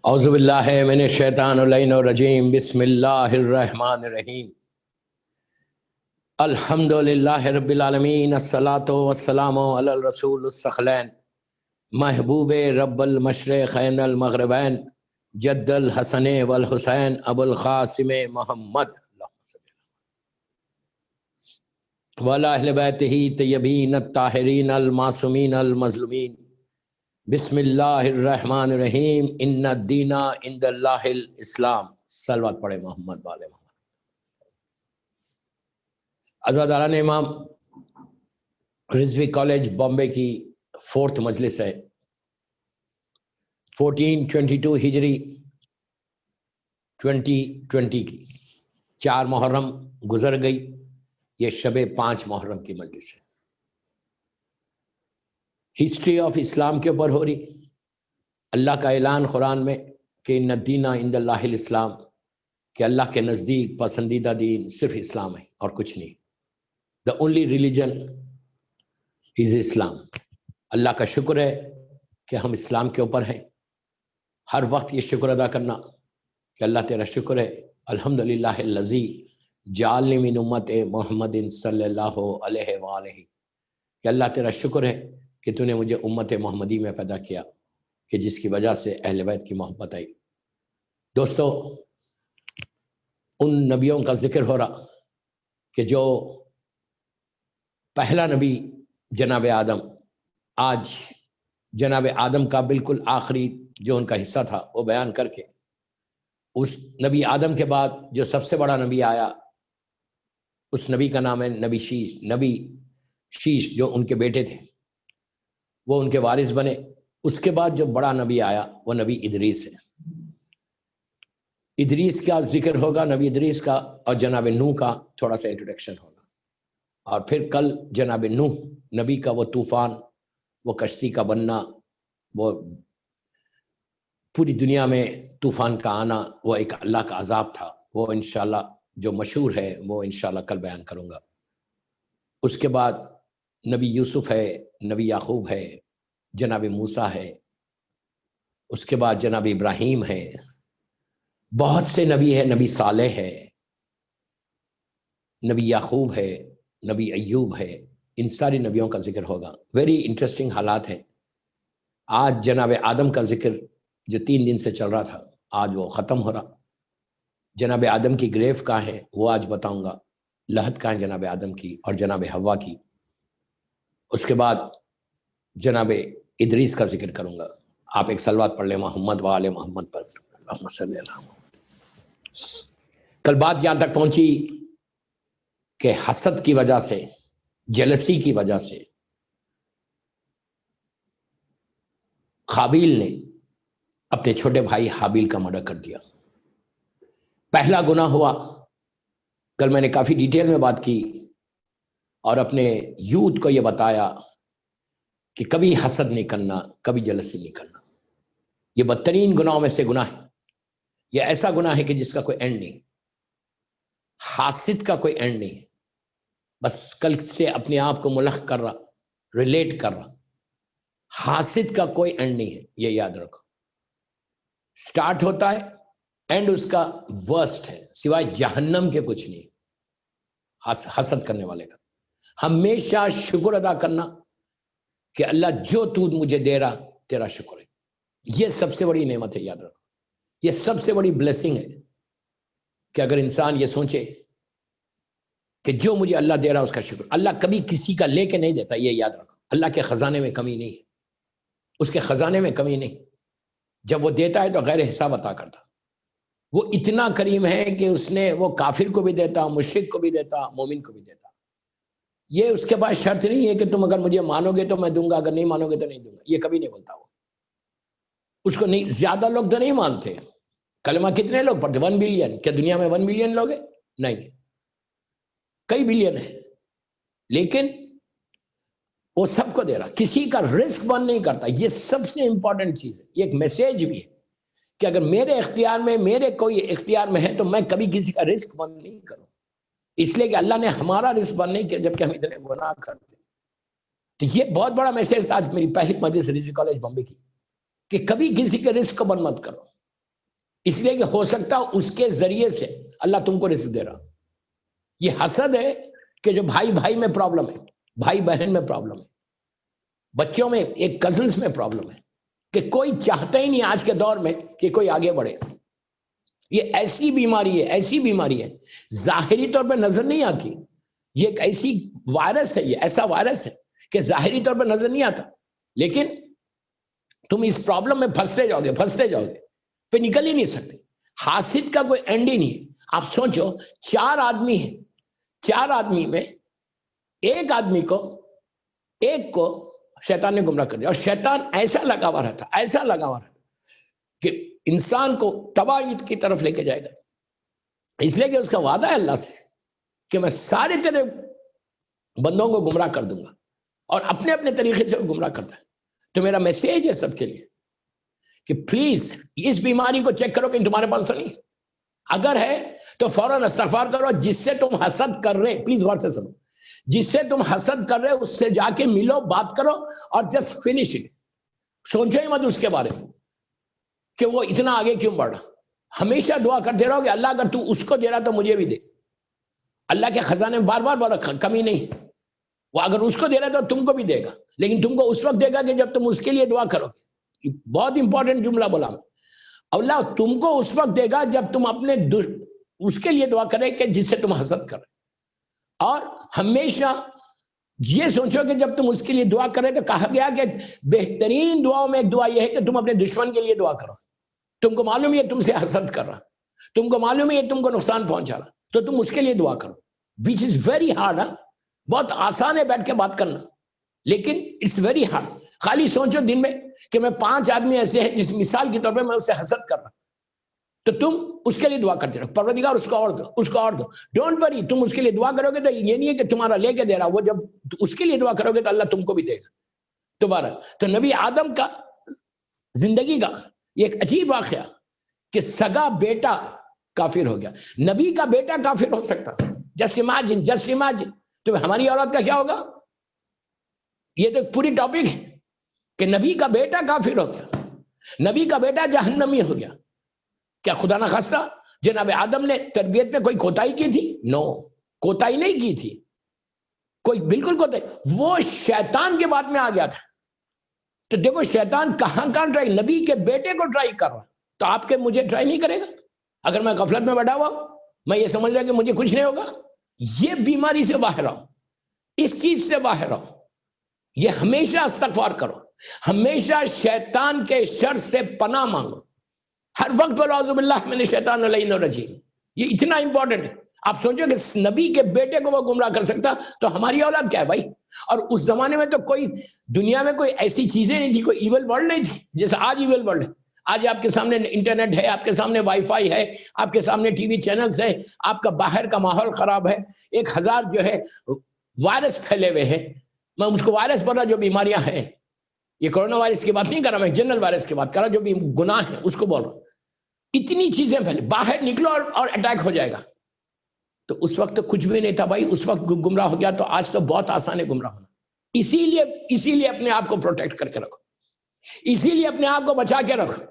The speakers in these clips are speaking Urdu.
اعوذ باللہ من الشیطان اللعین الرجیم بسم اللہ الرحمن الرحیم الحمد للہ رب العالمین الصلاۃ والسلام علی الرسول الثقلین محبوب رب المشرقین المغربین جد الحسن والحسین ابو القاسم محمد وعلی اہل بیتہ طیبین الطاہرین المعصومین المظلومین بسم اللہ الرحمن الرحیم ان الدین عند اللہ الاسلام۔ صلوات پڑھے محمد والے محمد۔ عزاداران امام، رضوی کالج بامبے کی 4th مجلس ہے 1422 ہجری 2020 کی 4 محرم گزر گئی، یہ شب 5 محرم کی مجلس ہے۔ ہسٹری آف اسلام کے اوپر ہو رہی، اللہ کا اعلان قرآن میں کہ ان الدین عند اللہ الاسلام، کہ اللہ کے نزدیک پسندیدہ دین صرف اسلام ہے اور کچھ نہیں۔ دا اونلی ریلیجن از اسلام۔ اللہ کا شکر ہے کہ ہم اسلام کے اوپر ہیں۔ ہر وقت یہ شکر ادا کرنا کہ اللہ تیرا شکر ہے، الحمدللہ الذی جعلنی من امت محمد صلی اللہ علیہ وآلہ، کہ اللہ تیرا شکر ہے کہ تو نے مجھے امت محمدی میں پیدا کیا، کہ جس کی وجہ سے اہل بیت کی محبت آئی۔ دوستو، ان نبیوں کا ذکر ہو رہا کہ جو پہلا نبی جناب آدم، آج جناب آدم کا بالکل آخری جو ان کا حصہ تھا وہ بیان کر کے، اس نبی آدم کے بعد جو سب سے بڑا نبی آیا، اس نبی کا نام ہے نبی شیش، جو ان کے بیٹے تھے وہ ان کے وارث بنے۔ اس کے بعد جو بڑا نبی آیا وہ نبی ادریس ہے۔ ادریس کا ذکر ہوگا، نبی ادریس کا، اور جناب نوح کا تھوڑا سا انٹروڈکشن ہوگا، اور پھر کل جناب نوح نبی کا وہ طوفان، وہ کشتی کا بننا، وہ پوری دنیا میں طوفان کا آنا، وہ ایک اللہ کا عذاب تھا، وہ انشاءاللہ جو مشہور ہے وہ انشاءاللہ کل بیان کروں گا۔ اس کے بعد نبی یوسف ہے، نبی یعقوب ہے، جناب موسیٰ ہے، اس کے بعد جناب ابراہیم ہے، بہت سے نبی ہے، نبی صالح ہے، نبی یعقوب ہے، نبی ایوب ہے، ان ساری نبیوں کا ذکر ہوگا۔ ویری انٹرسٹنگ حالات ہیں۔ آج جناب آدم کا ذکر جو 3 دن سے چل رہا تھا، آج وہ ختم ہو رہا۔ جناب آدم کی گریف کہاں ہے وہ آج بتاؤں گا، لحد کہاں ہے جناب آدم کی اور جناب حوا کی۔ اس کے بعد جناب ادریس کا ذکر کروں گا۔ آپ ایک صلوات پڑھ لیں محمد وآل محمد پر، اللہم صلی اللہ علیہ وسلم۔ کل بات یہاں تک پہنچی کہ حسد کی وجہ سے، جیلسی کی وجہ سے قابیل نے اپنے چھوٹے بھائی حابیل کا مرڈر کر دیا۔ پہلا گناہ ہوا، کل میں نے کافی ڈیٹیل میں بات کی اور اپنے یوتھ کو یہ بتایا کہ کبھی حسد نہیں کرنا، کبھی جلسی نہیں کرنا۔ یہ بدترین گناہوں میں سے گناہ ہے۔ یہ ایسا گناہ ہے کہ جس کا کوئی اینڈ نہیں، حاسد کا کوئی اینڈ نہیں ہے۔ بس کل سے اپنے آپ کو ملخ کر رہا، ریلیٹ کر رہا، حاسد کا کوئی اینڈ نہیں ہے، یہ یاد رکھو۔ سٹارٹ ہوتا ہے، اینڈ اس کا ورسٹ ہے، سوائے جہنم کے کچھ نہیں۔ حسد کرنے والے کا ہمیشہ شکر ادا کرنا کہ اللہ جو تو مجھے دے رہا تیرا شکر ہے، یہ سب سے بڑی نعمت ہے، یاد رکھو۔ یہ سب سے بڑی بلیسنگ ہے کہ اگر انسان یہ سوچے کہ جو مجھے اللہ دے رہا اس کا شکر۔ اللہ کبھی کسی کا لے کے نہیں دیتا، یہ یاد رکھو۔ اللہ کے خزانے میں کمی نہیں ہے، اس کے خزانے میں کمی نہیں۔ جب وہ دیتا ہے تو غیر حساب عطا کرتا۔ وہ اتنا کریم ہے کہ اس نے وہ کافر کو بھی دیتا، مشرک کو بھی دیتا، مومن کو بھی دیتا۔ یہ اس کے پاس شرط نہیں ہے کہ تم اگر مجھے مانو گے تو میں دوں گا، اگر نہیں مانو گے تو نہیں دوں گا، یہ کبھی نہیں بولتا وہ۔ اس کو نہیں، زیادہ لوگ تو نہیں مانتے۔ کلمہ کتنے لوگ پڑھتے؟ 1 بلین۔ کیا دنیا میں 1 بلین لوگ ہیں؟ نہیں، کئی بلین ہیں، لیکن وہ سب کو دے رہا، کسی کا رزق بند نہیں کرتا۔ یہ سب سے امپورٹنٹ چیز ہے، یہ ایک میسیج بھی ہے کہ اگر میرے اختیار میں، میرے کوئی اختیار میں ہے تو میں کبھی کسی کا رزق بند نہیں کروں، اس لیے کہ اللہ نے ہمارا رزق بند نہیں کیا جبکہ ہم اتنے گناہ کرتے۔ تو یہ بہت بڑا میسیج تھا آج میری پہلی مجلس رضوی کالج بامبے کی، کہ کبھی کسی کے رزق کو بند مت کرو۔ اس لیے کہ ہو سکتا اس کے ذریعے سے اللہ تم کو رزق دے رہا. یہ حسد ہے کہ جو بھائی بھائی میں پرابلم ہے, بھائی بہن میں پرابلم ہے, بچوں میں, ایک کزنس میں پرابلم ہے, کہ کوئی چاہتا ہی نہیں آج کے دور میں کہ کوئی آگے بڑھے. یہ ایسی بیماری ہے, ایسی بیماری ہے, ظاہری طور پہ نظر نہیں آتی. یہ ایک ایسی وائرس ہے, یہ ایسا وائرس ہے کہ ظاہری طور پہ نظر نہیں آتا, لیکن تم اس پرابلم میں پھنستے جاؤ گے, پھر نکل ہی نہیں سکتے. حاسد کا کوئی اینڈ ہی نہیں. آپ سوچو 4 آدمی ہیں, 4 آدمی میں ایک آدمی کو شیطان نے گمراہ کر دیا, اور شیطان ایسا لگا ہوا رہتا کہ انسان کو تباہی کی طرف لے کے جائے گا. اس لیے کہ اس کا وعدہ ہے اللہ سے کہ میں سارے تیرے بندوں کو گمراہ کر دوں گا, اور اپنے اپنے طریقے سے وہ گمراہ کرتا ہے. تو میرا میسیج ہے سب کے لیے کہ پلیز اس بیماری کو چیک کرو کہ تمہارے پاس تو نہیں. اگر ہے تو فوراً استغفار کرو. جس سے تم حسد کر رہے, پلیز غور سے سنو, جس سے تم حسد کر رہے اس سے جا کے ملو, بات کرو, اور جسٹ فنش اٹ. سوچو ہی مت اس کے بارے میں کہ وہ اتنا آگے کیوں بڑھ رہا. ہمیشہ دعا کرتے رہو کہ اللہ اگر تو اس کو دے رہا تو مجھے بھی دے. اللہ کے خزانے میں بار بار کمی نہیں. وہ اگر اس کو دے رہا تو تم کو بھی دے گا, لیکن تم کو اس وقت دے گا کہ جب تم اس کے لیے دعا کرو. بہت امپورٹنٹ جملہ بولا. اللہ تم کو اس وقت دے گا جب تم اپنے اس کے لیے دعا کرے کہ جس سے تم حسد کرے. اور ہمیشہ یہ سوچو کہ جب تم اس کے لیے دعا کرے تو کہا گیا کہ بہترین دعاؤں میں ایک دعا یہ ہے کہ تم اپنے دشمن کے لیے دعا کرو. تم کو معلوم ہے تم سے حسد کر رہا, تم کو معلوم ہے تم کو نقصان پہنچا رہا, تو تم اس کے لیے دعا کرو. which is very hard. بہت آسان ہے بیٹھ کے بات کرنا, لیکن it's very hard. خالی سوچو دن میں کہ میں 5 آدمی ایسے ہیں جس مثال کے طور پہ میں اسے حسد کر رہا, تو تم اس کے لیے دعا کرتے رہو, پروردگار اس کو اور دو, اس کو اور دو. ڈونٹ وری, تم اس کے لیے دعا کرو گے تو یہ نہیں ہے کہ تمہارا لے کے دے رہا, وہ جب اس کے لیے دعا کرو گے تو اللہ تم کو بھی دے گا دوبارہ. تو نبی آدم کا زندگی کا یہ ایک عجیب واقعہ کہ سگا بیٹا کافر ہو گیا. نبی کا بیٹا کافر ہو سکتا, جسٹ امیجن. تو ہماری اولاد کا کیا ہوگا؟ یہ تو پوری ٹاپک ہے کہ نبی کا بیٹا کافر ہو گیا, نبی کا بیٹا جہنمی ہو گیا. کیا خدا نہ خواستہ جناب آدم نے تربیت میں کوئی کوتاہی کی تھی؟ نو, کوتاہی نہیں کی تھی, کوئی بالکل کوتاہی. وہ شیطان کے بعد میں آ گیا تھا. تو دیکھو شیطان کہاں ٹرائی, نبی کے بیٹے کو ٹرائی کر رہا, تو آپ کے مجھے ٹرائی نہیں کرے گا؟ اگر میں غفلت میں بیٹھا ہوا, میں یہ سمجھ رہا کہ مجھے کچھ نہیں ہوگا. یہ بیماری سے باہر آؤ, اس چیز سے باہر آؤ. یہ ہمیشہ استغفار کرو, ہمیشہ شیطان کے شر سے پناہ مانگو, ہر وقت بولو اعوذ باللہ من الشیطان الرجیم. یہ اتنا امپورٹنٹ ہے. آپ سوچو کہ نبی کے بیٹے کو وہ گمراہ کر سکتا, تو ہماری اولاد کیا ہے بھائی؟ اور اس زمانے میں تو کوئی دنیا میں کوئی ایسی چیزیں نہیں تھی, کوئی ایول ورلڈ نہیں تھی جیسے آج ایول ورلڈ ہے. آج آپ کے سامنے انٹرنیٹ ہے, آپ کے سامنے وائی فائی ہے, آپ کے سامنے ٹی وی چینلز ہے, آپ کا باہر کا ماحول خراب ہے, 1000 جو ہے وائرس پھیلے ہوئے ہیں. میں اس کو وائرس بول رہا جو بیماریاں ہیں, یہ کورونا وائرس کی بات نہیں کر رہا, میں جنرل وائرس کی بات کر رہا, جو بھی گناہ ہے اس کو بول رہا ہوں. اتنی چیزیں پھیلے, باہر نکلو اور اٹیک ہو جائے گا. تو اس وقت تو کچھ بھی نہیں تھا بھائی, اس وقت گمراہ ہو گیا, تو آج تو بہت آسان ہے گمراہ ہونا. اسی لیے اپنے آپ کو پروٹیکٹ کر کے رکھو, اسی لیے اپنے آپ کو بچا کے رکھو.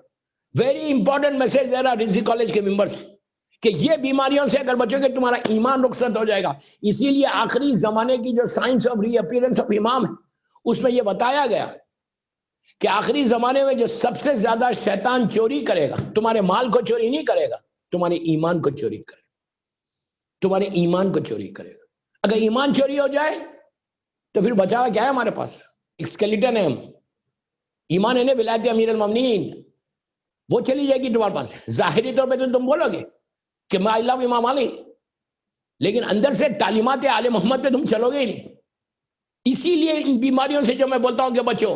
ویری امپورٹنٹ میسج دے رہا رزق کالج کے ممبرز کہ یہ بیماریوں سے اگر بچو گے تمہارا ایمان رخصت ہو جائے گا. اسی لیے آخری زمانے کی جو science of reappearance of امام ہے, اس میں یہ بتایا گیا کہ آخری زمانے میں جو سب سے زیادہ شیطان چوری کرے گا, تمہارے مال کو چوری نہیں کرے گا, تمہارے ایمان کو چوری کرے گا, تمہارے ایمان کو چوری کرے گا. اگر ایمان چوری ہو جائے تو پھر بچاوا کیا ہے ہمارے پاس؟ ایک اسکیلیٹن ہے, ہم ایمان ہے نا, ولایت امیر المومنین, وہ چلی جائے گی تمہارے پاس. ظاہری طور پہ تو تم بولو گے کہ میں اللہ امام علی, لیکن اندر سے تعلیمات آل محمد پہ تم چلو گے ہی نہیں. اسی لیے ان بیماریوں سے جو میں بولتا ہوں کہ بچو,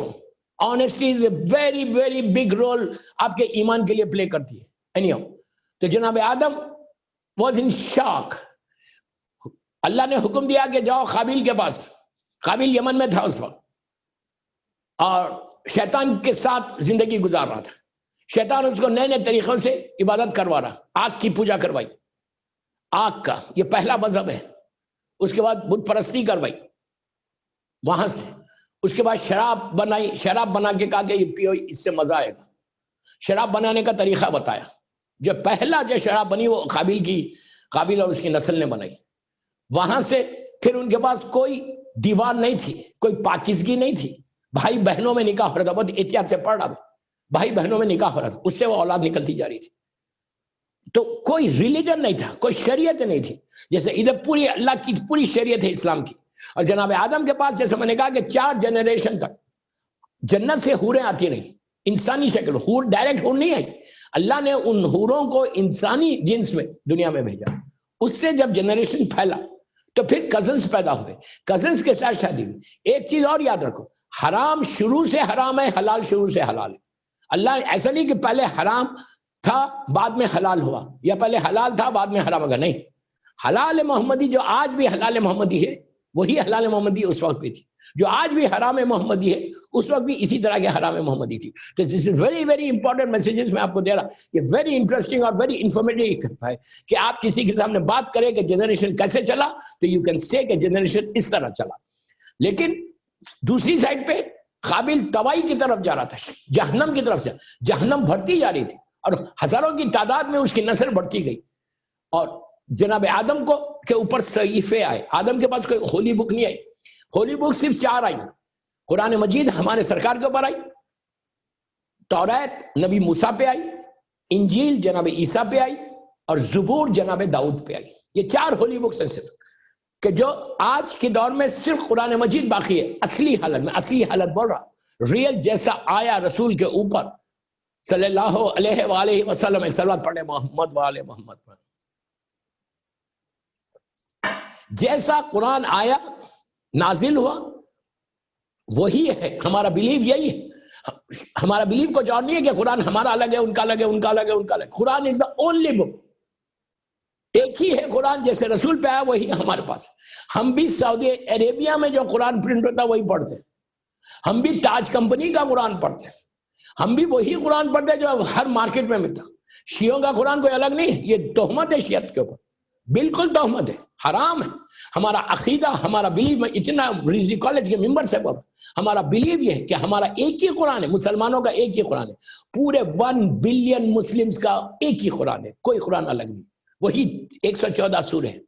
honesty is a very very big role آپ کے ایمان کے لیے پلے کرتی ہے. Anyhow, تو جناب آدم واز ان شاک. اللہ نے حکم دیا کہ جاؤ قابیل کے پاس. قابیل یمن میں تھا اس وقت, اور شیطان کے ساتھ زندگی گزار رہا تھا. شیطان اس کو نئے نئے طریقوں سے عبادت کروا رہا, آگ کی پوجا کروائی, آگ کا یہ پہلا مذہب ہے. اس کے بعد بت پرستی کروائی وہاں سے. اس کے بعد شراب بنائی, شراب بنا کے کہا کہ یہ پیو, اس سے مزہ آئے گا. شراب بنانے کا طریقہ بتایا, جو پہلا جو شراب بنی وہ قابیل اور اس کی نسل نے بنائی. وہاں سے پھر ان کے پاس کوئی دیوار نہیں تھی, کوئی پاکیزگی نہیں تھی. بھائی بہنوں میں نکاح ہو رہا تھا, بہت احتیاط سے پڑھ رہا, بھائی بہنوں میں نکاح ہو رہا تھا, اس سے وہ اولاد نکلتی جا رہی تھی. تو کوئی ریلیجن نہیں تھا, کوئی شریعت نہیں تھی. جیسے ادھر پوری اللہ کی پوری شریعت ہے اسلام کی. اور جناب آدم کے پاس جیسے میں نے کہا کہ 4 جنریشن تک جنت سے حوریں آتی رہی, انسانی شکل, حور ڈائریکٹ حور نہیں آئی. اللہ نے ان حوروں کو انسانی جنس میں دنیا میں بھیجا. اس سے جب جنریشن پھیلا تو پھر کزنز پیدا ہوئے, کزنز کے ساتھ شادی ہوئی. ایک چیز اور یاد رکھو, حرام شروع سے حرام ہے, حلال شروع سے حلال ہے. اللہ ایسا نہیں کہ پہلے حرام تھا بعد میں حلال ہوا, یا پہلے حلال تھا بعد میں حرام ہوگا. نہیں, حلال محمدی جو آج بھی حلال محمدی ہے وہی حلال محمدی اس وقت بھی تھی. جو آج بھی حرام محمدی ہے اس وقت بھی اسی طرح کے حرام محمدی تھی. تو this is very very important messages میں آپ کو دے رہا. یہ ویری انٹرسٹنگ اور ویری انفارمیٹیو ہے کہ آپ کسی کے سامنے بات کریں کہ جنریشن کیسے چلا تو یو کین سے کہ جنریشن اس طرح چلا. لیکن دوسری سائڈ پہ قابل تباہی کی طرف جا رہا تھا, جہنم کی طرف سے. جہنم بڑھتی جا رہی تھی اور ہزاروں کی تعداد میں اس کی نسل بڑھتی گئی. اور جناب آدم کو کے اوپر صحیفے آئے. آدم کے پاس کوئی ہولی بک نہیں آئی. ہولی بک صرف 4 آئی. قرآن مجید ہمارے سرکار کے اوپر آئی, توریت نبی موسیٰ پہ آئی, انجیل جناب عیسیٰ پہ آئی, اور زبور جناب داؤد پہ آئی. یہ 4 ہولی بکس ہیں صرف, کہ جو آج کے دور میں صرف قرآن مجید باقی ہے اصلی حالت میں. اصلی حالت بول رہا, ریل جیسا آیا رسول کے اوپر صلی اللہ علیہ وآلہ وسلم. ایک صلوات پڑھے محمد وآلہ محمد پر. جیسا قرآن آیا نازل ہوا وہی ہے. ہمارا بلیو یہی ہے. ہمارا بلیو کچھ اور نہیں ہے کہ قرآن ہمارا الگ ہے, ان کا الگ ہے, ان کا الگ ہے, ان کا الگ. قرآن از دا اونلی بک. ایک ہی ہے قرآن, جیسے رسول پہ آیا وہی ہمارے پاس. ہم بھی سعودی عربیہ میں جو قرآن پرنٹ ہوتا ہے وہی پڑھتے ہیں. ہم بھی تاج کمپنی کا قرآن پڑھتے ہیں. ہم بھی وہی قرآن پڑھتے ہیں جو ہر مارکیٹ میں ملتا. شیعوں کا قرآن کوئی الگ نہیں. یہ تہمت ہے شیعت کے اوپر, بالکل تہمت ہے, حرام ہے. ہمارا عقیدہ, ہمارا بلیو, میں اتنا ریزی کالج کے ممبر سے بول, ہمارا بلیو یہ ہے کہ ہمارا ایک ہی قرآن ہے, مسلمانوں کا ایک ہی قرآن ہے. پورے 1 بلین مسلمز کا ایک ہی قرآن ہے, کوئی قرآن الگ نہیں. وہی 114 سورے ہیں.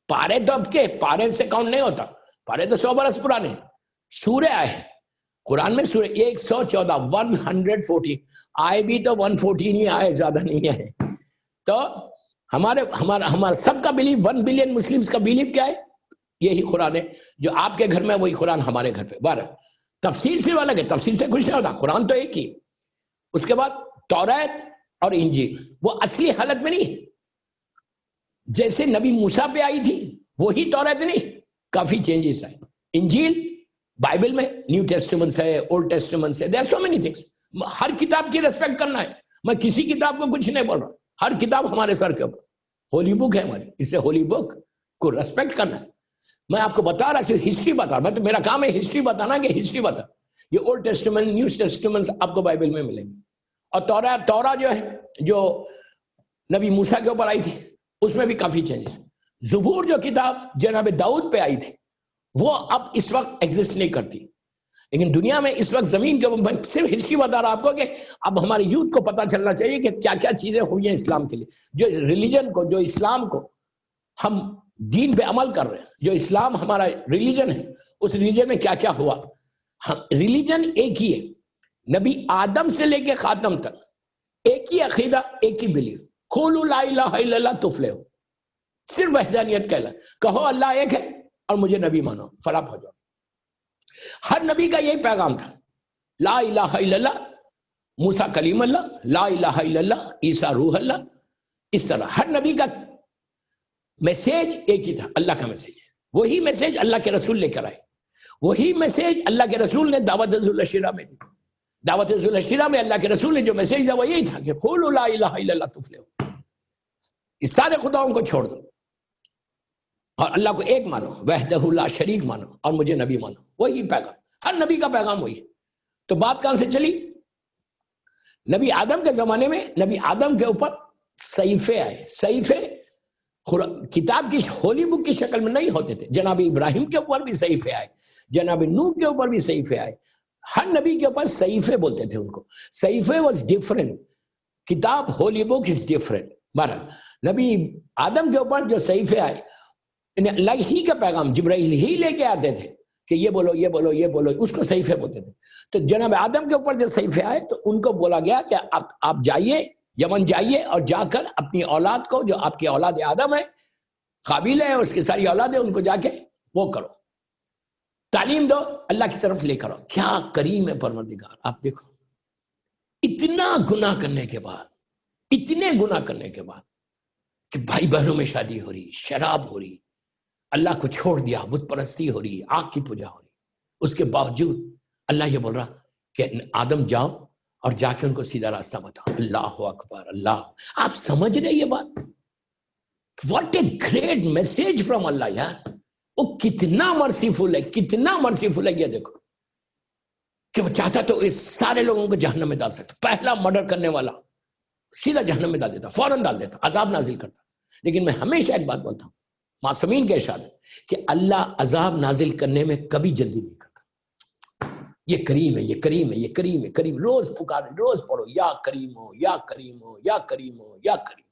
پارے تو اب کے پارے سے کاؤنٹ نہیں ہوتا, پارے تو 100 برس پرانے. سورے آئے ہیں قرآن میں, سورے 114, 114 آئے بھی تو 114 ہی آئے, زیادہ نہیں آئے. تو ہمارا سب کا بلیف, 1 بلین مسلمز کا بلیف کیا ہے؟ یہی قرآن ہے. جو آپ کے گھر میں وہی قرآن ہمارے گھر پہ. بارہ تفسیر سے الگ ہے, تفسیر سے کچھ نہیں ہوتا, قرآن تو ایک ہی. اس کے بعد توریت اور انجیل وہ اصلی حالت میں نہیں, جیسے نبی موسیٰ پہ آئی تھی وہی توریت نہیں, کافی چینجز آئے. انجیل بائبل میں نیو ٹیسٹمنٹس ہے, اولڈ ٹیسٹمنٹس ہے, there are so many things. ہر کتاب کی ریسپیکٹ کرنا ہے. میں کسی کتاب کو کچھ نہیں بول رہا, ہر کتاب ہمارے سر کے اوپر. ہولی بک ہے ہماری, اسے ہولی بک کو ریسپیکٹ کرنا ہے. میں آپ کو بتا رہا, صرف ہسٹری بتا رہا. میرا کام ہے ہسٹری بتانا, کہ ہسٹری بتا. یہ اولڈ ٹیسٹمنٹ, نیو ٹیسٹمنٹس آپ کو بائبل میں ملیں گے. اور تورا جو ہے, جو نبی موسیٰ کے اوپر آئی تھی, اس میں بھی کافی چینجز. زبور جو کتاب جناب داؤد پہ آئی تھی وہ اب اس وقت ایگزسٹ نہیں کرتی. لیکن دنیا میں اس وقت زمین کے اوپر, صرف ہسٹری بتا رہا آپ کو, کہ اب ہمارے یوتھ کو پتا چلنا چاہیے کہ کیا کیا چیزیں ہوئی ہیں اسلام کے لیے. جو ریلیجن کو, جو اسلام کو ہم دین پہ عمل کر رہے ہیں, جو اسلام ہمارا ریلیجن ہے, اس ریلیجن میں کیا کیا ہوا. ریلیجن ایک ہی ہے, نبی آدم سے لے کے خاتم تک ایک ہی عقیدہ, ایک ہی بلیو. قولوا لا الہ الا اللہ تفلحوا. صرف وحدانیت کہلا, کہو اللہ ایک ہے اور مجھے نبی مانو, فلاح ہو جاؤ. ہر نبی کا یہی پیغام تھا, لا الہ الا اللہ, موسیٰ کلیم اللہ, لا الہ الا اللہ, عیسیٰ روح اللہ. اس طرح ہر نبی کا میسیج ایک ہی تھا, اللہ کا میسیج. وہی میسیج اللہ کے رسول لے کر آئے, وہی میسیج اللہ کے رسول نے دعوت ذوالعشیرہ میں دی. دعوت ذوالعشیرہ میں اللہ کے رسول نے جو میسیج دیا وہ یہی تھا کہ قولوا لا الہ الا اللہ تفلحوا. اس سارے خداؤں کو چھوڑ دو اور اللہ کو ایک مانو, وحدہ لا شریک مانو, اور مجھے نبی مانو. وہی پیغام, ہر نبی کا پیغام وہی. تو بات کہاں سے چلی؟ نبی آدم کے زمانے میں نبی آدم کے اوپر صحیفے آئے. صحیفے کتاب کی ہولی بک کی شکل میں نہیں ہوتے تھے. جناب ابراہیم کے اوپر بھی صحیفے آئے, جناب نوح کے اوپر بھی صحیفے آئے. ہر نبی کے اوپر صحیفے بولتے تھے ان کو. صحیفے واز ڈیفرنٹ. کتاب ہولی بک از ڈفرینٹ. بہرحال نبی آدم کے اوپر جو صحیفے آئے اللہ ہی کا پیغام جبرائیل ہی لے کے آتے تھے کہ یہ بولو یہ بولو یہ بولو، اس کو صحیفے بولتے تھے. تو جناب آدم کے اوپر جو صحیفے آئے تو ان کو بولا گیا کہ آپ جائیے یمن جائیے اور جا کر اپنی اولاد کو، جو آپ کی اولاد آدم ہے، قابیل ہے، اس کی ساری اولاد ہے، ان کو جا کے وہ کرو، تعلیم دو، اللہ کی طرف لے کرو. کیا کریم ہے پروردگار. آپ دیکھو اتنا گناہ کرنے کے بعد، اتنے گناہ کرنے کے بعد کہ بھائی بہنوں میں شادی ہو رہی، شراب ہو رہی، اللہ کو چھوڑ دیا، بت پرستی ہو رہی، آگ کی پوجا ہو رہی، اس کے باوجود اللہ یہ بول رہا کہ آدم جاؤ اور جا کے ان کو سیدھا راستہ بتاؤ. اللہ اکبر اللہ. آپ سمجھ رہے یہ بات؟ What a great message from اللہ یار. وہ کتنا مرسیفل ہے، کتنا مرسیفل ہے. یہ دیکھو کہ وہ چاہتا تو اس سارے لوگوں کو جہنم میں ڈال سکتا. پہلا مرڈر کرنے والا سیدھا جہنم میں ڈال دیتا، فوراً ڈال دیتا، عذاب نازل کرتا. لیکن میں ہمیشہ ایک بات بولتا ہوں، معصومین کے ارشاد ہے کہ اللہ عذاب نازل کرنے میں کبھی جلدی نہیں کرتا. یہ کریم ہے، یہ کریم ہے، یہ کریم ہے، کریم. روز پکارے، روز پڑھو یا کریم ہو یا کریم ہو یا کریم ہو یا کریم،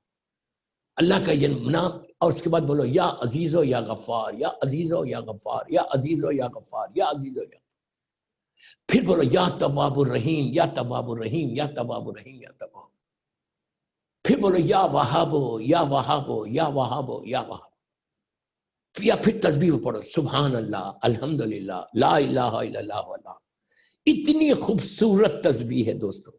اللہ کا یہ نام. اور اس کے بعد بولو یا عزیز ہو یا غفار، یا عزیز ہو یا غفار، یا عزیز ہو یا غفار، یا عزیز ہو یا. پھر بولو یا تواب الرحیم، یا تواب الرحیم، یا تواب الرحیم، یا تواب. پھر بولو یا وہاب ہو یا وہاب ہو یا وہاب ہو یا وہاب. یا پھر تسبیح پڑھو سبحان اللہ، الحمدللہ، لا الہ الا اللہ واللہ. اتنی خوبصورت تسبیح ہے دوستو،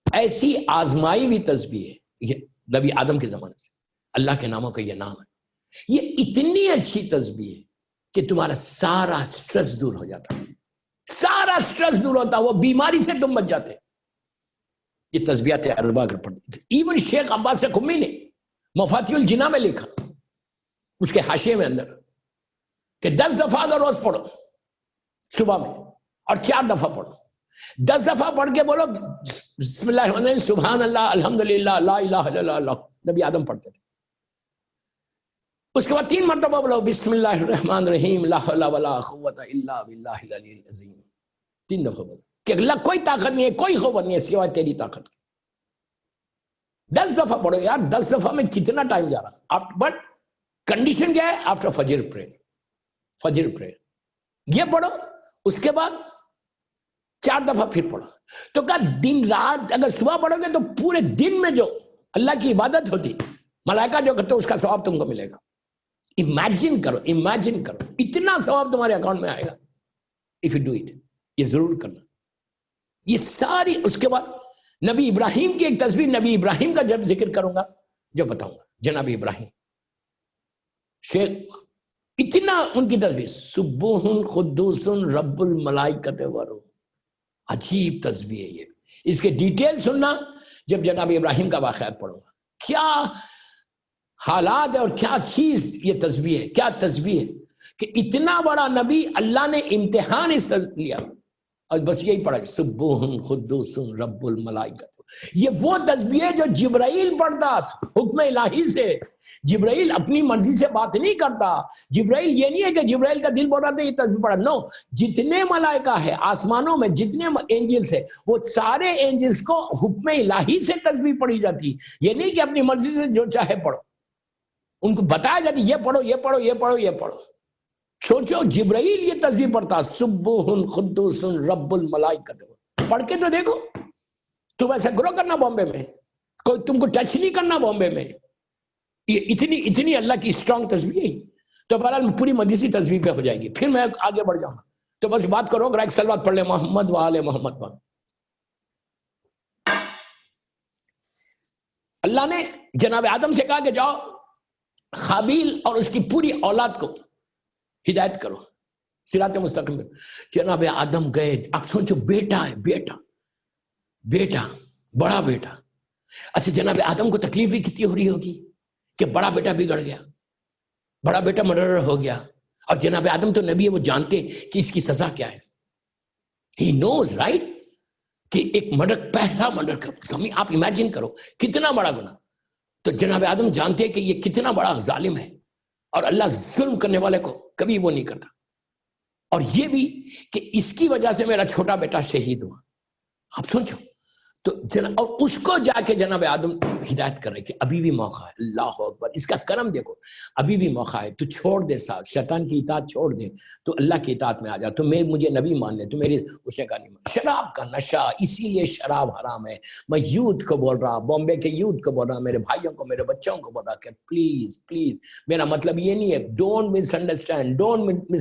ایسی آزمائی ہوئی تسبیح ہے. یہ نبی آدم کے زمانے سے اللہ کے ناموں کا یہ نام ہے. یہ اتنی اچھی تسبیح ہے کہ تمہارا سارا سٹریس دور ہو جاتا ہے، سارا سٹریس دور ہوتا ہے، وہ بیماری سے تم بچ جاتے. یہ تسبیحات اربع اگر پڑھتے. ایون شیخ عباس قمی نے مفاتیح الجناح میں لکھا، اس کے حاشیے میں اندر، کہ 10 دفعہ اگر روز پڑھو صبح میں اور 4 دفعہ پڑھو، 10 دفعہ پڑھ کے بولو بسم اللہ الرحمن الرحیم، سبحان اللہ، الحمدللہ، لا الہ الا اللہ. نبی آدم پڑھتے تھے. اس کے بعد 3 مرتبہ بولو بسم اللہ الرحمن الرحیم، لا حول ولا قوت الا باللہ العلی العظیم. 3 دفعہ بولو کہ اللہ کوئی طاقت نہیں ہے، کوئی قوت نہیں ہے سوائے تیری طاقت کی. 10 دفعہ پڑھو یار. 10 دفعہ میں کتنا ٹائم جا رہا. بٹ کنڈیشن کیا ہے؟ آفٹر فجر پریئر، فجر پریئر یہ پڑھو. اس کے بعد 4 دفعہ پھر پڑھو. تو کہا دن رات اگر صبح پڑھو گے تو پورے دن میں جو اللہ کی عبادت ہوتی، ملائکہ جو کرتے اس کا ثواب تم کو ملے گا. امیجن کرو، امیجن کرو، اتنا ثواب تمہارے اکاؤنٹ میں آئے گا if you do it. یہ ضرور کرنا. یہ ساری. اس کے بعد نبی ابراہیم کی ایک تسبیح، نبی ابراہیم کا جب ذکر کروں گا جب بتاؤں گا. جناب ابراہیم شیخ اتنا ان کی تسبیح، سبوح قدوس رب الملائکۃ والروح. عجیب تسبیح ہے یہ. اس کے ڈیٹیل سننا جب جناب ابراہیم کا واقعات پڑھوں گا. کیا حالات ہے اور کیا چیز یہ تسبیح ہے، کیا تسبیح ہے کہ اتنا بڑا نبی اللہ نے امتحان اس لیا اور بس یہی پڑھا سبوح قدوس رب الملائکۃ. یہ وہ تسبیح ہے جو جبرائیل پڑھتا تھا حکم الہی سے. جبرائیل اپنی مرضی سے بات نہیں کرتا. جبرائیل یہ نہیں ہے کہ جبرائیل کا دل بول رہا تھا یہ تسبیح پڑھا. نو، جتنے ملائکہ ہے آسمانوں میں، جتنے اینجلز ہے، وہ سارے اینجلز کو حکم الہی سے تسبیح پڑھی جاتی. یہ نہیں کہ اپنی مرضی سے جو چاہے پڑھو. ان کو بتایا جاتی یہ پڑھو یہ پڑھو یہ پڑھو یہ پڑھو. سوچو جبرائیل یہ تسبیح پڑھتا سبوح قدوس رب الملائکۃ. پڑھ کے تو دیکھو. تم ایسا گرو کرنا بامبے میں، کوئی تم کو ٹچ نہیں کرنا بامبے میں. یہ اتنی اللہ کی اسٹرانگ تسبیح. تو بہرحال پوری مدیسی تسبیح پہ ہو جائے گی، پھر میں آگے بڑھ جاؤں گا. تو بس بات کرو گا ایک سلوات پڑھ لے محمد و آل محمد پر. اللہ نے جناب آدم سے کہا کہ جاؤ قابیل اور اس کی پوری اولاد کو ہدایت کرو صراط مستقیم پہ. جناب آدم گئے. آپ سوچو بیٹا ہے، بیٹا بڑا بیٹا. اچھا جناب آدم کو تکلیف بھی کتنی ہو رہی ہوگی کہ بڑا بیٹا بگڑ گیا، بڑا بیٹا مرڈر ہو گیا. اور جناب آدم تو نبی ہے، وہ جانتے کہ اس کی سزا کیا ہے. ہی نوز رائٹ کہ ایک مرڈر، پہلا مرڈر کر. آپ امیجن کرو کتنا بڑا گناہ. تو جناب آدم جانتے کہ یہ کتنا بڑا ظالم ہے اور اللہ ظلم کرنے والے کو کبھی وہ نہیں کرتا. اور یہ بھی کہ اس کی وجہ سے میرا چھوٹا بیٹا شہید ہوا. آپ سوچو تو اور اس کو جا کے جناب آدم ہدایت کر رہے کہ ابھی بھی موقع ہے. اللہ اکبر, اس کا کرم دیکھو, ابھی بھی موقع ہے, تو چھوڑ دے ساتھ شیطان کی اطاعت چھوڑ دے, تو اللہ کی اطاعت میں آ جا, تو مجھے نبی مان لے, تو میری اس نے کہا نہیں. شراب کا نشہ, اسی لیے شراب حرام ہے. میں یوتھ کو بول رہا, بامبے کے یوتھ کو بول رہا, میرے بھائیوں کو, میرے بچوں کو بول رہا کہ پلیز پلیز, میرا مطلب یہ نہیں ہے, ڈونٹ مس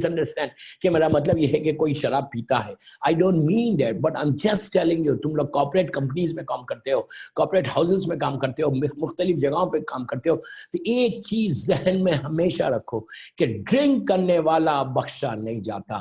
انڈرسٹینڈ کہ میرا مطلب یہ ہے کہ کوئی شراب پیتا ہے. I don't mean that, but I'm just telling you, تم لوگ کارپوریٹ کمپنیز میں کام کرتے ہو, کارپوریٹ ہاؤسز میں کام کرتے ہو, مختلف جگہوں پہ کام کرتے ہو, تو ایک چیز ذہن میں ہمیشہ رکھو کہ ڈرنک کرنے والا بخشا نہیں جاتا.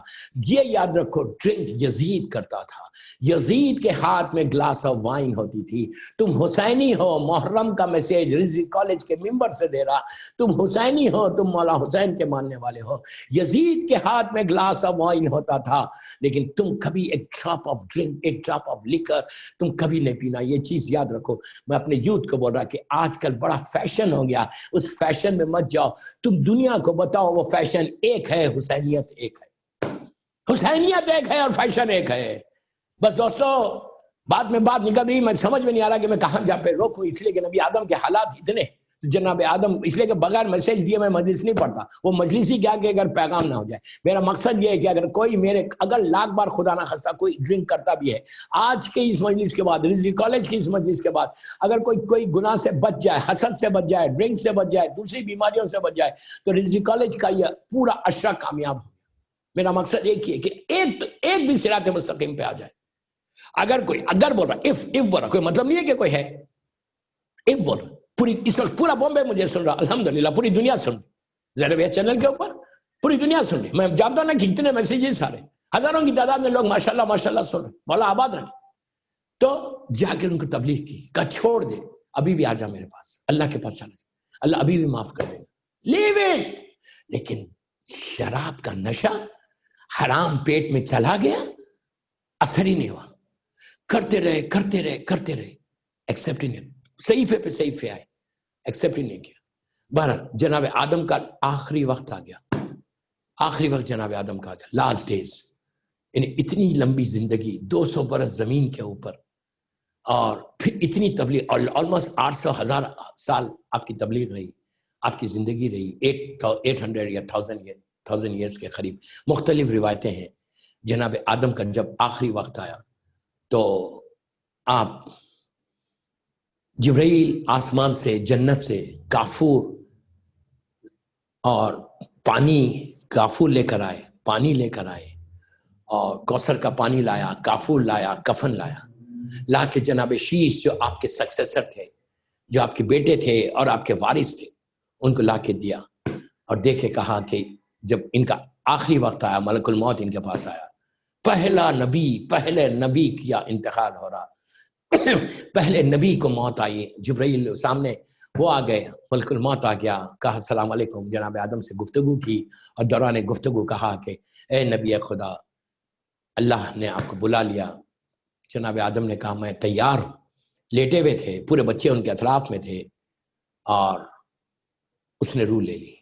یہ یاد رکھو, ڈرنک یزید کرتا تھا, یزید کے ہاتھ میں گلاس آف وائن ہوتی تھی. تم حسینی ہو, محرم کا میسیج رضوی کالج کے ممبر سے دے رہا, تم حسینی ہو, تم مولا حسین کے ماننے والے ہو. یزید کے ہاتھ میں گلاس آف وائن ہوتا تھا, لیکن تم کبھی ایک ڈراپ آف ڈرنک, ایک ڈراپ آف لیکر تم کبھی نہیں پینا. یہ چیز یاد رکھو. میں اپنے یوتھ کو بول رہا کہ آج کل بڑا فیشن ہو گیا, اس فیشن میں مت جاؤ. تم دنیا کو بتاؤ وہ فیشن ایک ہے, حسینیت ایک ہے, حسینیت ایک ہے اور فیشن ایک ہے. بس دوستو, بعد میں بات نکل رہی, میں سمجھ میں نہیں آ رہا کہ میں کہاں جا پہ روکوں, اس لیے کہ نبی آدم کے حالات اتنے, جناب آدم, اس لیے کہ بغیر میسیج دیے میں مجلس نہیں پڑھتا. وہ مجلس ہی کیا کہ اگر پیغام نہ ہو جائے. میرا مقصد یہ ہے کہ اگر کوئی اگر لاکھ بار خدا نہ خواستہ کوئی ڈرنک کرتا بھی ہے, آج کے اس مجلس کے بعد, رضوی کالج کی اس مجلس کے بعد, اگر کوئی گناہ سے بچ جائے, حسد سے بچ جائے, ڈرنک سے بچ جائے, دوسری بیماریوں سے بچ جائے, تو رضوی کالج کا یہ پورا عشرہ کامیاب ہو. میرا مقصد ایک ہی ہے کہ ایک بھی صراط مستقیم پہ آ جائے. اگر بول رہا, اف بول رہا, کوئی مطلب نہیں ہے کہ کوئی ہے, اف بول رہا, پوری اس وقت پورا بامبے مجھے سن رہا, الحمدللہ پوری دنیا سن رہی, زیرو چینل کے اوپر پوری دنیا سن رہی. میں جانتا ہوں نا کہ کتنے میسیجز سارے, ہزاروں کی تعداد میں لوگ ماشاءاللہ ماشاءاللہ سن رہے, مولا آباد رکھے. تو جا کے ان کو تبلیغ کی, کہا چھوڑ دے, ابھی بھی آ جا میرے پاس, اللہ کے پاس چلا جا, اللہ ابھی بھی معاف کر دے گا, لیو اٹ. لیکن شراب کا نشہ حرام پیٹ میں چلا گیا, اثر ہی نہیں ہوا, کرتے رہے, ایکسپٹ ہی نہیں, صحیفے پہ صحیفے آئے, ایکسپٹ ہی نہیں کیا. بہرحال جناب آدم کا آخری وقت آ گیا, آخری وقت جناب آدم کا آ گیا, لاسٹ ڈیز. یعنی اتنی لمبی زندگی, 200 برس زمین کے اوپر, اور پھر اتنی تبلیغ, اور آلموسٹ 800,000 سال آپ کی تبلیغ رہی, آپ کی زندگی رہی, 800 یا 1000 ایئرس کے قریب. مختلف روایتیں ہیں. جناب آدم کا جب آخری وقت آیا تو آپ جبرائیل آسمان سے, جنت سے کافور اور کافور لے کر آئے, پانی لے کر آئے, اور کوثر کا پانی لایا, کافور لایا, کفن لا کے جناب شیش جو آپ کے سکسیسر تھے, جو آپ کے بیٹے تھے اور آپ کے وارث تھے, ان کو لا کے دیا, اور دیکھے کہا کہ جب ان کا آخری وقت آیا, ملک الموت ان کے پاس آیا, پہلے نبی کیا انتقال ہو رہا, پہلے نبی کو موت آئی, جبرائیل سامنے وہ آ گئے, ملک الموت آ گیا, کہا السلام علیکم, جناب آدم سے گفتگو کی, اور دوران گفتگو کہا کہ اے نبی خدا, اللہ نے آپ کو بلا لیا. جناب آدم نے کہا میں تیار ہوں. لیٹے ہوئے تھے, پورے بچے ان کے اطراف میں تھے, اور اس نے روح لے لی,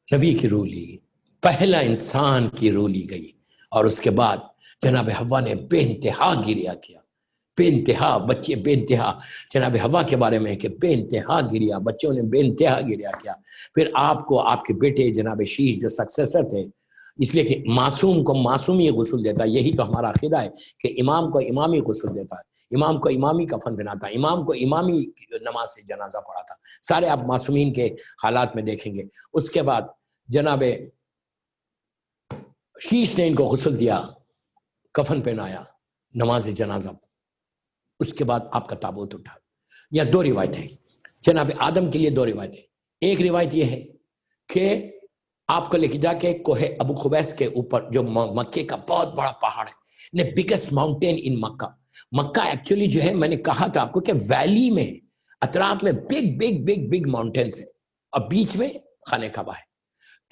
نبی کی روح لی, پہلا انسان کی روح لی گئی. اور اس کے بعد جناب حوا نے بے انتہا گریا کیا, بے انتہا, بچے بے انتہا, جناب حوا کے بارے میں کہ بے انتہا گریا, بچوں نے بے انتہا گریا کیا. پھر آپ کو آپ کے بیٹے جناب شیش جو سکسیسر تھے, اس لیے کہ معصوم کو معصومی غسل دیتا ہے, یہی تو ہمارا عقیدہ ہے کہ امام کو امامی غسل دیتا ہے, امام کو امامی کفن پہناتا ہے, امام کو امامی نماز سے جنازہ پڑھاتا. سارے آپ معصومین کے حالات میں دیکھیں گے. اس کے بعد جناب شیش نے ان کو غسل دیا, کفن پہنایا, نماز جنازہ. اس کے بعد آپ کا تابوت اٹھا. یا 2 روایتیں جناب آدم کے لیے, 2 روایتیں. ایک روایت یہ ہے کہ آپ کو لے کے جا کے کوہ ابو قبیس کے اوپر, جو مکے کا بہت بڑا پہاڑ ہے, biggest mountain in Mecca. Mecca actually جو ہے, میں نے کہا تھا آپ کو کہ ویلی میں, اطراف میں بگ ماؤنٹینز ہیں, اور بیچ میں خانہ کعبہ ہے.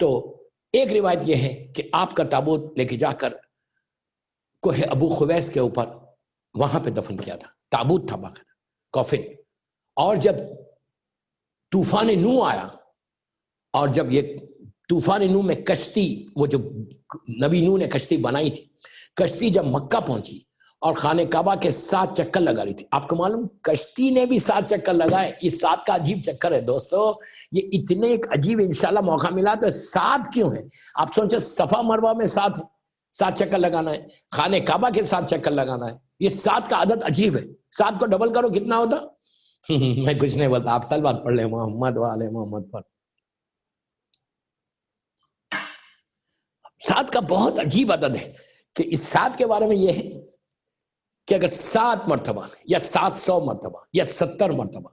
تو ایک روایت یہ ہے کہ آپ کا تابوت لے کے جا کر کوہ ابو قبیس کے اوپر وہاں پہ دفن کیا تھا. تابوت تھا باقاعدہ, کافن. اور جب طوفان نوح آیا, اور جب یہ طوفان نوح میں کشتی, وہ جو نبی نوح نے کشتی بنائی تھی, کشتی جب مکہ پہنچی, اور خانہ کعبہ کے 7 چکر لگا رہی تھی. آپ کو معلوم کشتی نے بھی 7 چکر لگائے. یہ 7 کا عجیب چکر ہے دوستو. یہ اتنے ایک عجیب, انشاءاللہ موقع ملا تو 7 کیوں ہے؟ آپ سوچیں صفا مروہ میں 7 ہے, 7 چکر لگانا ہے. خانہ کعبہ کے 7 چکر لگانا ہے. یہ 7 کا عدد عجیب ہے. 7 کو ڈبل کرو کتنا ہوتا؟ میں کچھ نہیں بولتا, آپ سلوات پڑھ لیں محمد والے محمد پر. 7 کا بہت عجیب عدد ہے کہ اس 7 کے بارے میں یہ ہے کہ اگر 7 مرتبہ یا 700 مرتبہ یا 70 مرتبہ,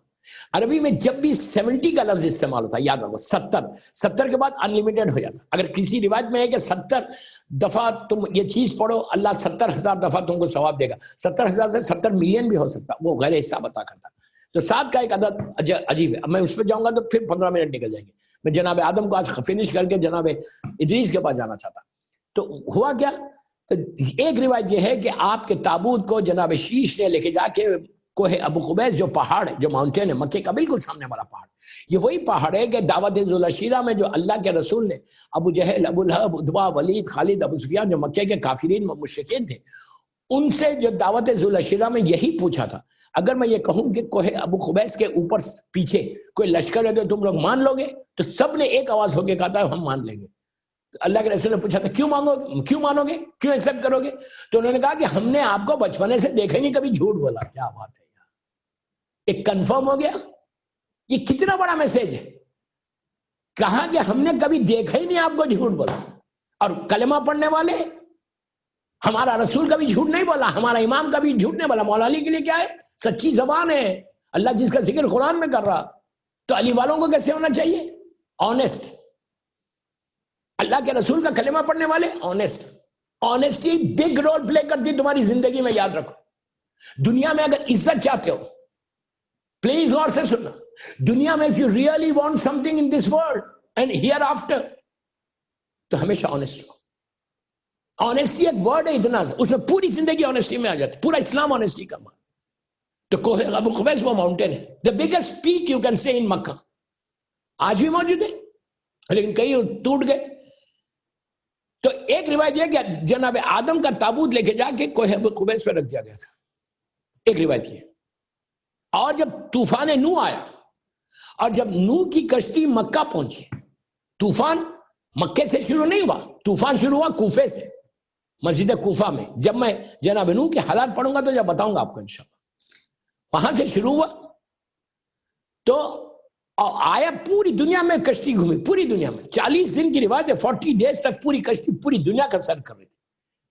عربی میں جب بھی 70 کا لفظ استعمال ہوتا ہے یاد رکھو 70 کے بعد انلیمیٹڈ ہو جاتا. اگر کسی روایت میں ہے کہ 70 دفعہ تم یہ چیز پڑھو اللہ 70,000 دفعہ تم کو ثواب دے گا, 70,000 سے 70 ملین بھی ہو سکتا, وہ غیر حساب عطا کرتا. تو 7 کا ایک عدد عجیب ہے. اب میں اس پہ جاؤں گا تو پھر 15 منٹ نکل جائیں گے. میں جناب آدم کو آج فنش کر کے جناب ادریس کے پاس جانا چاہتا. تو ہوا کیا, تو ایک روایت یہ ہے کہ آپ کے تابوت کو جناب شیش نے لے کے جا کے کوہ ابو قبیس, جو پہاڑ ہے, جو ماؤنٹین ہے مکے کا بالکل سامنے والا پہاڑ, یہ وہی پہاڑ ہے کہ دعوت ذوالعشیرہ میں جو اللہ کے رسول نے ابو جہل, ابو لہب, عتبہ, ولید, خالد, ابو سفیان جو مکے کے کافرین مشرکین تھے, ان سے جو دعوت ذوالعشیرہ میں یہی پوچھا تھا, اگر میں یہ کہوں کہ کوہ ابو قبیس کے اوپر پیچھے کوئی لشکر ہے تو تم لوگ مان لو گے؟ تو سب نے ایک آواز ہو کے کہا تھا ہم مان لیں گے. اللہ کے رسول نے پوچھا تھا کیوں مانو گے, کیوں ایکسپٹ کرو گے؟ تو انہوں نے کہا کہ ہم نے آپ کو بچپنے سے دیکھا نہیں, کبھی جھوٹ بولا. کیا بات ہے یار, ایک کنفرم ہو گیا. یہ کتنا بڑا میسج ہے. کہا کہ ہم نے کبھی دیکھا ہی نہیں آپ کو جھوٹ بولا. اور کلمہ پڑھنے والے, ہمارا رسول کبھی جھوٹ نہیں بولا, ہمارا امام کبھی جھوٹ نہیں بولا. مولا علی کے لیے کیا ہے؟ سچی زبان ہے. اللہ جس کا ذکر قرآن میں کر رہا, تو علی والوں کو کیسے ہونا چاہیے؟ آنیسٹ. اللہ کے رسول کا کلمہ پڑھنے والے honest. Honesty big role play کرتی تمہاری زندگی میں, یاد رکھو. دنیا میں اگر عزت چاہتے ہو, پلیز غور سے سننا, دنیا میں if you really want something in this world and hereafter, تو ہمیشہ آنیسٹ ہو. آنیسٹی ایک ورڈ ہے اتنا, اس میں پوری زندگی آنیسٹی میں آ جاتی, پورا اسلام آنیسٹی کا مان. تو کوہ ابو قبیس وہ ماؤنٹین ہے, the biggest peak you can say in مکہ, آج بھی موجود ہے, لیکن کئی ٹوٹ گئے. تو ایک روایت یہ کہ جناب آدم کا تابوت لے کے جا کے کوہ ابو قبیس پہ رکھ دیا گیا تھا, ایک روایت یہ. اور جب طوفان نوح آیا, اور جب نوح کی کشتی مکہ پہنچی, طوفان مکے سے شروع نہیں ہوا, طوفان شروع ہوا کوفے سے, مسجد کوفہ میں. جب میں جناب نوح کے حالات پڑھوں گا تو جب بتاؤں گا آپ کو انشاءاللہ. وہاں سے شروع ہوا تو آیا, پوری دنیا میں کشتی گھومی, پوری دنیا میں 40 دن کی روایت ہے, 40 days تک پوری کشتی پوری دنیا کا سر کر رہی تھی.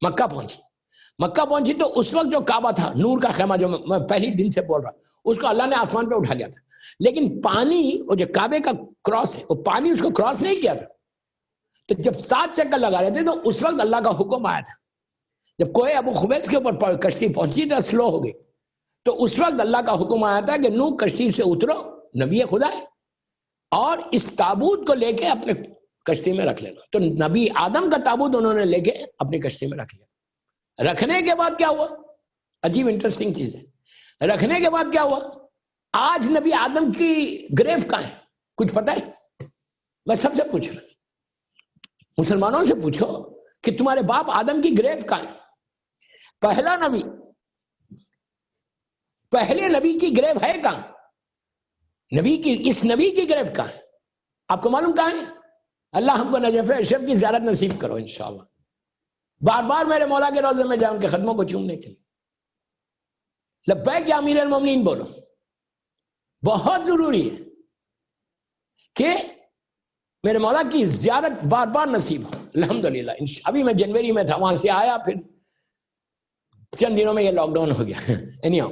مکہ پہنچی تو اس وقت جو کعبہ تھا, نور کا خیمہ, جو میں پہلی دن سے بول رہا, اس کو اللہ نے آسمان پہ اٹھا لیا تھا. لیکن پانی, وہ جو کعبے کا کراس ہے, وہ پانی اس کو کراس نہیں کیا تھا. تو جب 7 چکر لگا رہے تھے تو اس وقت اللہ کا حکم آیا تھا. جب کوہ ابو قبیس کے اوپر کشتی پہنچی تو سلو ہو گئی, تو اس وقت اللہ کا حکم آیا تھا کہ نوح کشتی سے اترو, نبی خدا ہے, اور اس تابوت کو لے کے اپنے کشتی میں رکھ لینا. تو نبی آدم کا تابوت انہوں نے لے کے اپنی کشتی میں رکھ لیا. رکھنے کے بعد کیا ہوا؟ عجیب انٹرسٹنگ چیز ہے. رکھنے کے بعد کیا ہوا؟ آج نبی آدم کی گریو کہاں ہے؟ کچھ پتہ ہے؟ میں سب سے پوچھ رہا ہوں, مسلمانوں سے پوچھو کہ تمہارے باپ آدم کی گریو کہاں ہے؟ پہلے نبی کی گریو ہے کہاں؟ اس نبی کی گریو کہاں ہے؟ آپ کو معلوم کہاں ہے؟ اللہ ہم کو نجف اشرف کی زیارت نصیب کرو انشاءاللہ. بار بار میرے مولا کے روضے میں جاؤں ان کے قدموں کو چومنے کے لیے. لبیک یا امیر المومنین بولو. بہت ضروری ہے کہ میرے مولا کی زیارت بار بار نصیب ہو. الحمدللہ. ابھی میں جنوری میں تھا, وہاں سے آیا, پھر چند دنوں میں یہ لاک ڈاؤن ہو گیا. anyhow,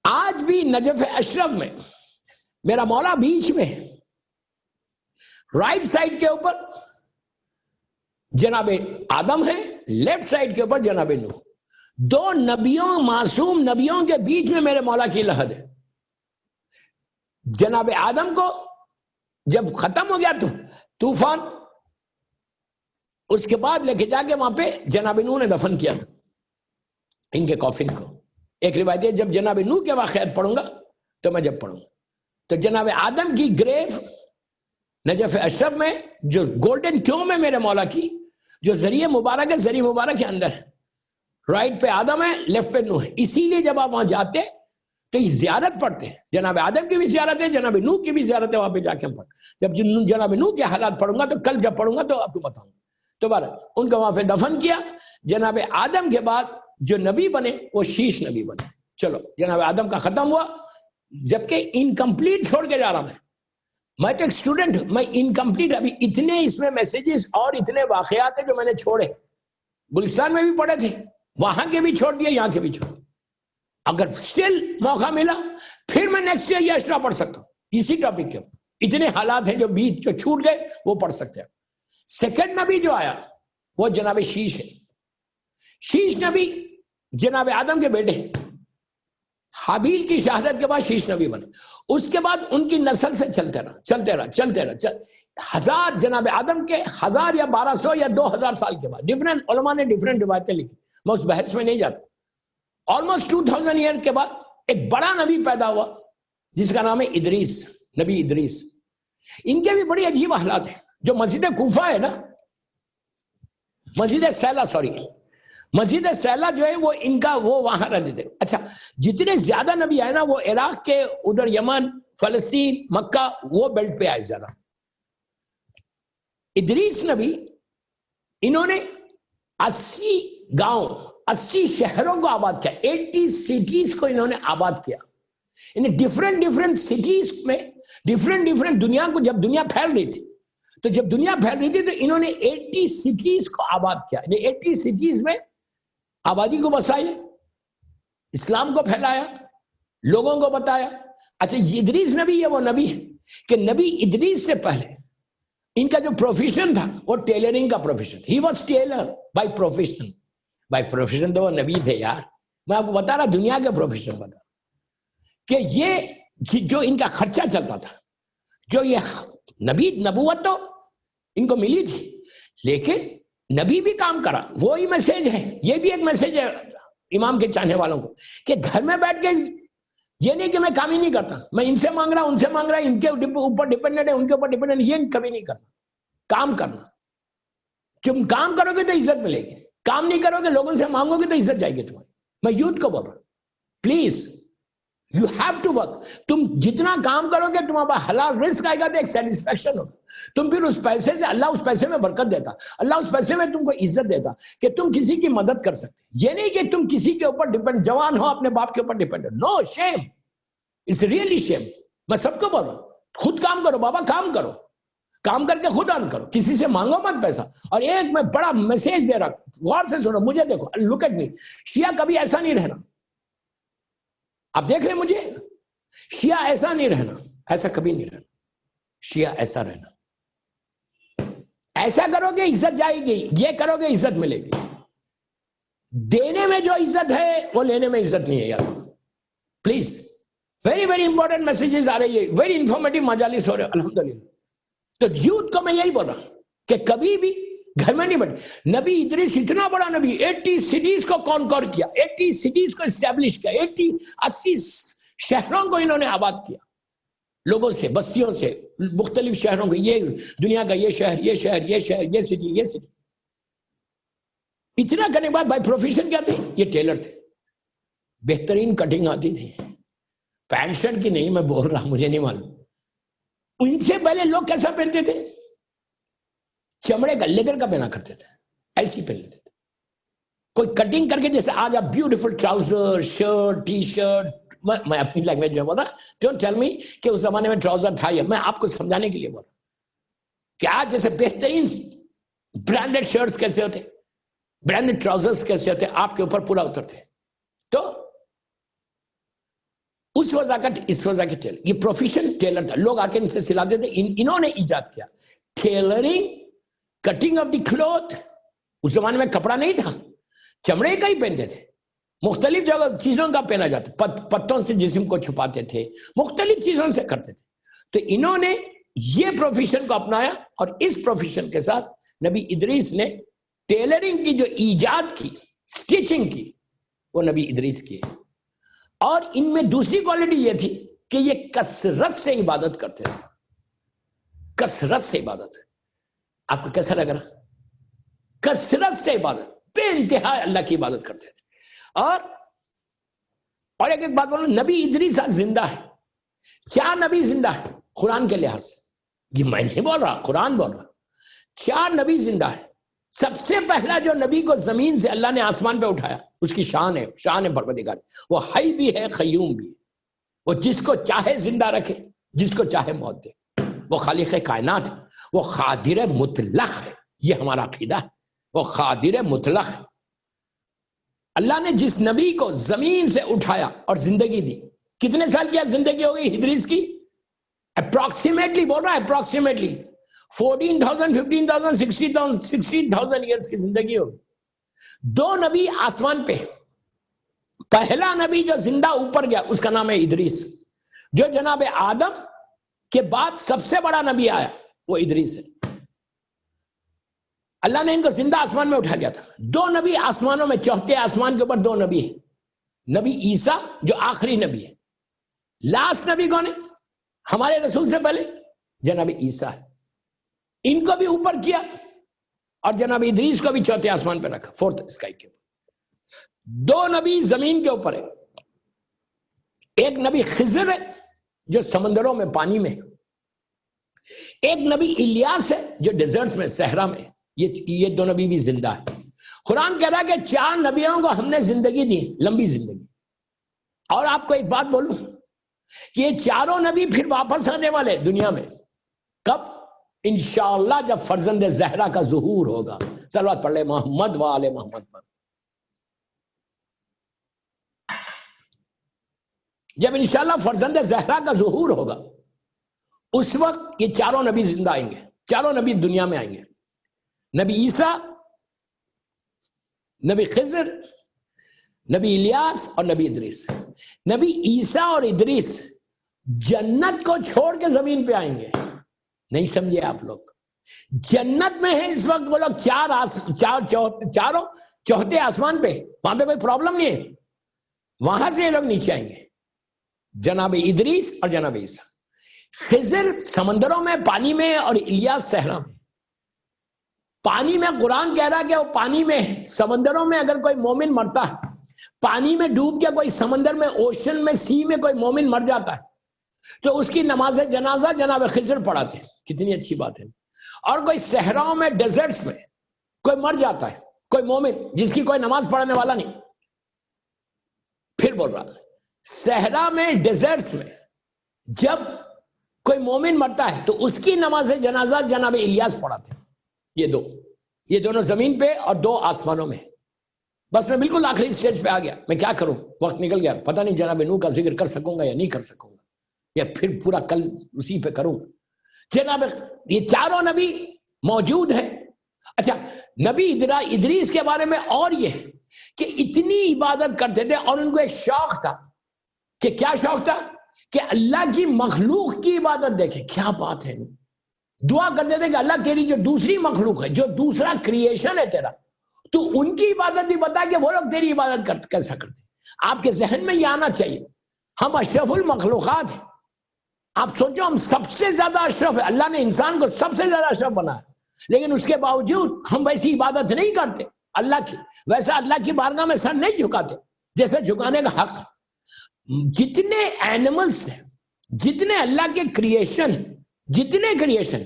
آج بھی نجف اشرف میں میرا مولا بیچ میں, رائٹ سائڈ کے اوپر جناب آدم ہے, لیفٹ سائڈ کے اوپر جناب نوح. 2 نبیوں, معصوم نبیوں کے بیچ میں میرے مولا کی لحد ہے. جناب آدم کو جب ختم ہو گیا تو طوفان, اس کے بعد لے کے جا کے وہاں پہ جناب نوح نے دفن کیا تھا ان کے کافن کو. ایک روایت ہے جب جناب نوح کے واقعات پڑھوں گا تو میں جب پڑھوں گا, تو جناب آدم کی گریو نجف اشرف میں, جو گولڈن ٹوم ہے میرے مولا کی, جو ذریعہ مبارک ہے, ذریعہ مبارک کے اندر ہے, رائٹ پہ آدم ہے، لیفٹ پہ نوح ہے. اسی لیے جب آپ وہاں جاتے تو یہ زیارت پڑھتے ہیں. جناب آدم کی بھی زیارت ہے، جناب نوح کی بھی زیارت ہے. وہاں پہ جا کے ہم پڑھ، جب جناب نوح کے حالات پڑھوں گا تو کل جب پڑھوں گا تو آپ کو بتاؤں گا. تو بارہ ان کو وہاں پہ دفن کیا. جناب آدم کے بعد جو نبی بنے وہ شیش نبی بنے. چلو جناب آدم کا ختم ہوا، جبکہ انکمپلیٹ چھوڑ کے جا رہا ہوں. میں تو ایک اسٹوڈنٹ ہوں، میں انکمپلیٹ، ابھی اتنے اس میں میسیجز اور اتنے واقعات ہیں جو میں نے چھوڑے. گلستان میں بھی پڑھے تھے، وہاں کے بھی چھوڑ دیے، یہاں کے بھی چھوڑ. اگر سٹل موقع ملا پھر میں نیکسٹ ایئر یہ اشرا پڑھ سکتا ہوں اسی ٹاپک کے. اتنے حالات ہیں جو بیچ جو چھوٹ گئے وہ پڑھ سکتے ہیں. سیکنڈ نبی جو آیا وہ جناب شیش ہے. شیش نبی جناب آدم کے بیٹے ہیں. حابیل کی شہادت کے بعد شیش نبی بنے. اس کے بعد ان کی نسل سے چلتے رہا ہزار، جناب آدم کے 1000 یا 1200 یا 2000 سال کے بعد. ڈیفرنٹ علماء نے ڈیفرنٹ روایتیں لکھی، میں اس بحث میں نہیں جاتا. آلموسٹ 2000 ایئر کے بعد ایک بڑا نبی پیدا ہوا جس کا نام ہے ادریس، نبی ادریس. ان کے بھی بڑی عجیب حالات ہیں. جو مسجد کوفہ ہے نا، مسجد سیلا جو ہے وہ ان کا وہ وہاں رہتے تھے. اچھا جتنے زیادہ نبی آئے نا وہ عراق کے ادھر، یمن، فلسطین، مکہ، وہ بیلٹ پہ آئے زیادہ. ادریس نبی انہوں نے 80 گاؤں، 80 شہروں کو آباد کیا. 80 سٹیز کو انہوں نے آباد کیا. انہیں ڈیفرنٹ سٹیز میں ڈیفرنٹ دنیا کو، جب دنیا پھیل رہی تھی تو انہوں نے 80 سٹیز کو آباد کیا. 80 سٹیز میں آبادی کو بسائی، اسلام کو پھیلایا، لوگوں کو بتایا. اچھا ادریس نبی یہ وہ نبی ہے کہ نبی ادریس سے پہلے ان کا جو پروفیشن تھا وہ ٹیلرنگ کا profession. He was tailor by profession تو وہ نبی تھے یار. میں آپ کو بتا رہا دنیا کے پروفیشن بتا کہ یہ جو ان کا خرچہ چلتا تھا، جو یہ نبوت تو ان کو ملی تھی، لیکن نبی بھی کام کرا. وہی میسج ہے، یہ بھی ایک میسج ہے امام کے چاہنے والوں کو کہ گھر میں بیٹھ کے یہ نہیں کہ میں کام ہی نہیں کرتا، میں ان سے مانگ رہا ان سے مانگ رہا، ان کے اوپر ڈیپینڈنٹ ہے، ان کے اوپر ڈیپینڈنٹ، یہ کبھی نہیں کرنا. کام کرنا، تم کام کرو گے تو عزت ملے گی. کام نہیں کرو گے، لوگوں سے مانگو گے تو عزت جائے گی تمہاری. میں یوتھ کو بول رہا ہوں، please you have to work. تم جتنا کام کرو گے تمہارے پاس حلال رزق آئے گا تو ایک سیٹسفیکشن ہوگا. تم پھر اس پیسے سے، اللہ اس پیسے میں برکت دیتا، اللہ اس پیسے میں تم کو عزت دیتا کہ تم کسی کی مدد کر سکتے. یہ نہیں کہ تم کسی کے اوپر ڈیپینڈ، جوان ہو اپنے باپ کے اوپر depend. No shame, it's really shame. میں سب کو بول رہا ہوں خود کام کرو بابا، کام کرو، کام کر کے خود ارن کرو، کسی سے مانگو مت پیسہ. اور ایک میں بڑا میسج دے رہا ہوں، غور سے سنو مجھے، دیکھو لک ایٹ می. شیعہ کبھی ایسا نہیں رہنا. آپ دیکھ رہے ہیں مجھے، شیعہ ایسا نہیں رہنا، ایسا کبھی نہیں رہنا. شیعہ ایسا رہنا، ایسا کرو گے عزت جائے گی، یہ کرو گے عزت ملے گی. دینے میں جو عزت ہے وہ لینے میں عزت نہیں ہے یار. پلیز، ویری امپورٹنٹ میسیجز آ رہی ہے، ویری انفارمیٹیو مجالس ہو رہے الحمدللہ. تو یوتھ کو میں یہی بول رہا ہوں کہ کبھی بھی گھر میں نہیں بیٹھے. نبی ادریس اتنا بڑا نبی، 80 سٹیز کو کانکر کیا، 80 سٹیز کو اسٹیبلش کیا، 80 شہروں کو انہوں نے آباد کیا، لوگوں سے، بستیوں سے، مختلف شہروں کو، یہ دنیا کا یہ شہر، یہ شہر، یہ شہر، یہ سٹی، یہ سٹی. اتنا کرنے کے بعد بائی پروفیشن کیا تھے؟ یہ ٹیلر تھے. بہترین کٹنگ آتی تھی، پینٹ شرٹ کی نہیں میں بول رہا، مجھے نہیں معلوم. ان سے پہلے لوگ کیسا پہنتے تھے؟ چمڑے کا، لیدر کا پہنا کرتے تھے، ایسی پہن لیتے تھے. کوئی کٹنگ کر کے، جیسے آج آپ beautiful trouser, shirt, T shirt. میں اپنی لینگویج میں بول رہا، ڈونٹ ٹیل می کہ اس زمانے میں ٹراؤزر تھا. یا میں آپ کو سمجھانے کے لیے بول رہا کہ آج جیسے بہترین برانڈڈ شرٹس کیسے ہوتے، برانڈڈ ٹراؤزرز کیسے ہوتے، آپ کے اوپر پورا اترتے. تو اس وضاحت، اس وضاحت ٹیلر، یہ پروفیشن ٹیلر تھا. لوگ آ کے ان سے سلاتے تھے. انہوں نے ایجاد کیا tailoring, cutting of the cloth. اس زمانے میں کپڑا نہیں تھا، چمڑے کا ہی پہنتے تھے. مختلف جگہ چیزوں کا پہنا جاتا، پتوں سے جسم کو چھپاتے تھے، مختلف چیزوں سے کرتے تھے. تو انہوں نے یہ پروفیشن کو اپنایا، اور اس پروفیشن کے ساتھ نبی ادریس نے ٹیلرنگ کی جو ایجاد کی، سٹیچنگ کی، وہ نبی ادریس کی. اور ان میں دوسری کوالٹی یہ تھی کہ یہ کثرت سے عبادت کرتے تھے. کثرت سے عبادت. آپ کو کیسا لگ رہا؟ کثرت سے عبادت، بے انتہا اللہ کی عبادت کرتے تھے. اور ایک بات بولو، نبی ادریس زندہ ہے. 4 نبی زندہ ہے قرآن کے لحاظ سے، یہ میں نہیں بول رہا، قرآن بول رہا. 4 نبی زندہ ہے. سب سے پہلا جو نبی کو زمین سے اللہ نے آسمان پہ اٹھایا، اس کی شان ہے پروردگار. وہ حی بھی ہے، قیوم بھی ہے. وہ جس کو چاہے زندہ رکھے، جس کو چاہے موت دے. وہ خالق کائنات ہے، وہ قادر مطلق ہے. یہ ہمارا عقیدہ ہے، وہ قادر مطلق ہے. اللہ نے جس نبی کو زمین سے اٹھایا اور زندگی دی، کتنے سال کی زندگی ہو گئی ادریس کی؟ اپروکسیمیٹلی بول رہا ہے، اپروکسیمیٹلی 14,000 15,000 16,000 ایئرس کی زندگی ہوگی. 2 نبی آسمان پہ. پہلا نبی جو زندہ اوپر گیا اس کا نام ہے ادریس، جو جناب آدم کے بعد سب سے بڑا نبی آیا وہ ادریس ہے. اللہ نے ان کو زندہ آسمان میں اٹھا گیا تھا. 2 نبی آسمانوں میں، 4تھے آسمان کے اوپر 2 نبی ہیں. نبی عیسیٰ جو آخری نبی ہے. لاسٹ نبی کون ہے ہمارے رسول سے پہلے؟ جناب عیسیٰ ہے. ان کو بھی اوپر کیا اور جناب ادریس کو بھی 4تھے آسمان پہ رکھا، 4th اسکائی کے اوپر. 2 نبی زمین کے اوپر ہے. ایک نبی خضر ہے جو سمندروں میں پانی میں. ایک نبی الیاس ہے جو ڈیزرٹس میں، صحرا میں. یہ 2 نبی بھی زندہ ہے. قرآن کہہ رہا ہے کہ 4 نبیوں کو ہم نے زندگی دی، لمبی زندگی. اور آپ کو ایک بات بولوں کہ یہ 4 نبی پھر واپس آنے والے دنیا میں. کب؟ انشاءاللہ جب فرزند زہرا کا ظہور ہوگا. صلوات پڑھ لے محمد و آل محمد پر. جب انشاءاللہ فرزند زہرا کا ظہور ہوگا اس وقت یہ 4 نبی زندہ آئیں گے. 4 نبی دنیا میں آئیں گے. نبی عیسیٰ، نبی خضر، نبی الیاس اور نبی ادریس. نبی عیسیٰ اور ادریس جنت کو چھوڑ کے زمین پہ آئیں گے. نہیں سمجھے آپ لوگ؟ جنت میں ہیں اس وقت وہ لوگ، چاروں 4تھے آسمان پہ. وہاں پہ کوئی پرابلم نہیں ہے. وہاں سے یہ لوگ نیچے آئیں گے، جناب ادریس اور جناب عیسیٰ. خضر سمندروں میں، پانی میں، اور الیاس صحرا میں. پانی میں قرآن کہہ رہا کہ وہ پانی میں، سمندروں میں اگر کوئی مومن مرتا ہے، پانی میں ڈوب کے کوئی سمندر میں، اوشن میں، سی میں کوئی مومن مر جاتا ہے تو اس کی نماز جنازہ جناب خضر پڑھاتے ہیں. کتنی اچھی بات ہے. اور کوئی صحراؤں میں، ڈیزرٹس میں کوئی مر جاتا ہے، کوئی مومن جس کی کوئی نماز پڑھنے والا نہیں. پھر بول رہا صحرا میں، ڈیزرٹس میں جب کوئی مومن مرتا ہے تو اس کی نماز جنازہ جناب الیاس پڑھاتے ہیں. یہ دونوں زمین پہ اور 2 آسمانوں میں. بس میں بالکل آخری سٹیج پہ آ گیا. میں کیا کروں، وقت نکل گیا. پتہ نہیں جناب نوح کا ذکر کر سکوں گا یا نہیں کر سکوں گا، یا پھر پورا کل اسی پہ کروں گا. جناب یہ 4 نبی موجود ہیں. اچھا، نبی ادریس کے بارے میں اور یہ کہ اتنی عبادت کرتے تھے اور ان کو ایک شوق تھا. کہ کیا شوق تھا؟ کہ اللہ کی مخلوق کی عبادت. دیکھیں کیا بات ہے. دعا کرتے تھے کہ اللہ تیری جو دوسری مخلوق ہے، جو دوسرا کریشن ہے تیرا، تو ان کی عبادت بھی بتا کہ وہ لوگ تیری عبادت کیسا کرتے. آپ کے ذہن میں یہ آنا چاہیے ہم اشرف المخلوقات ہیں. آپ سوچو ہم سب سے زیادہ اشرف ہے. اللہ نے انسان کو سب سے زیادہ اشرف بنایا، لیکن اس کے باوجود ہم ویسی عبادت نہیں کرتے اللہ کی. ویسا اللہ کی بارگاہ میں سر نہیں جھکاتے جیسے جھکانے کا حق. جتنے اینیملز ہیں، جتنے اللہ کے کریشن، جتنے کریشن،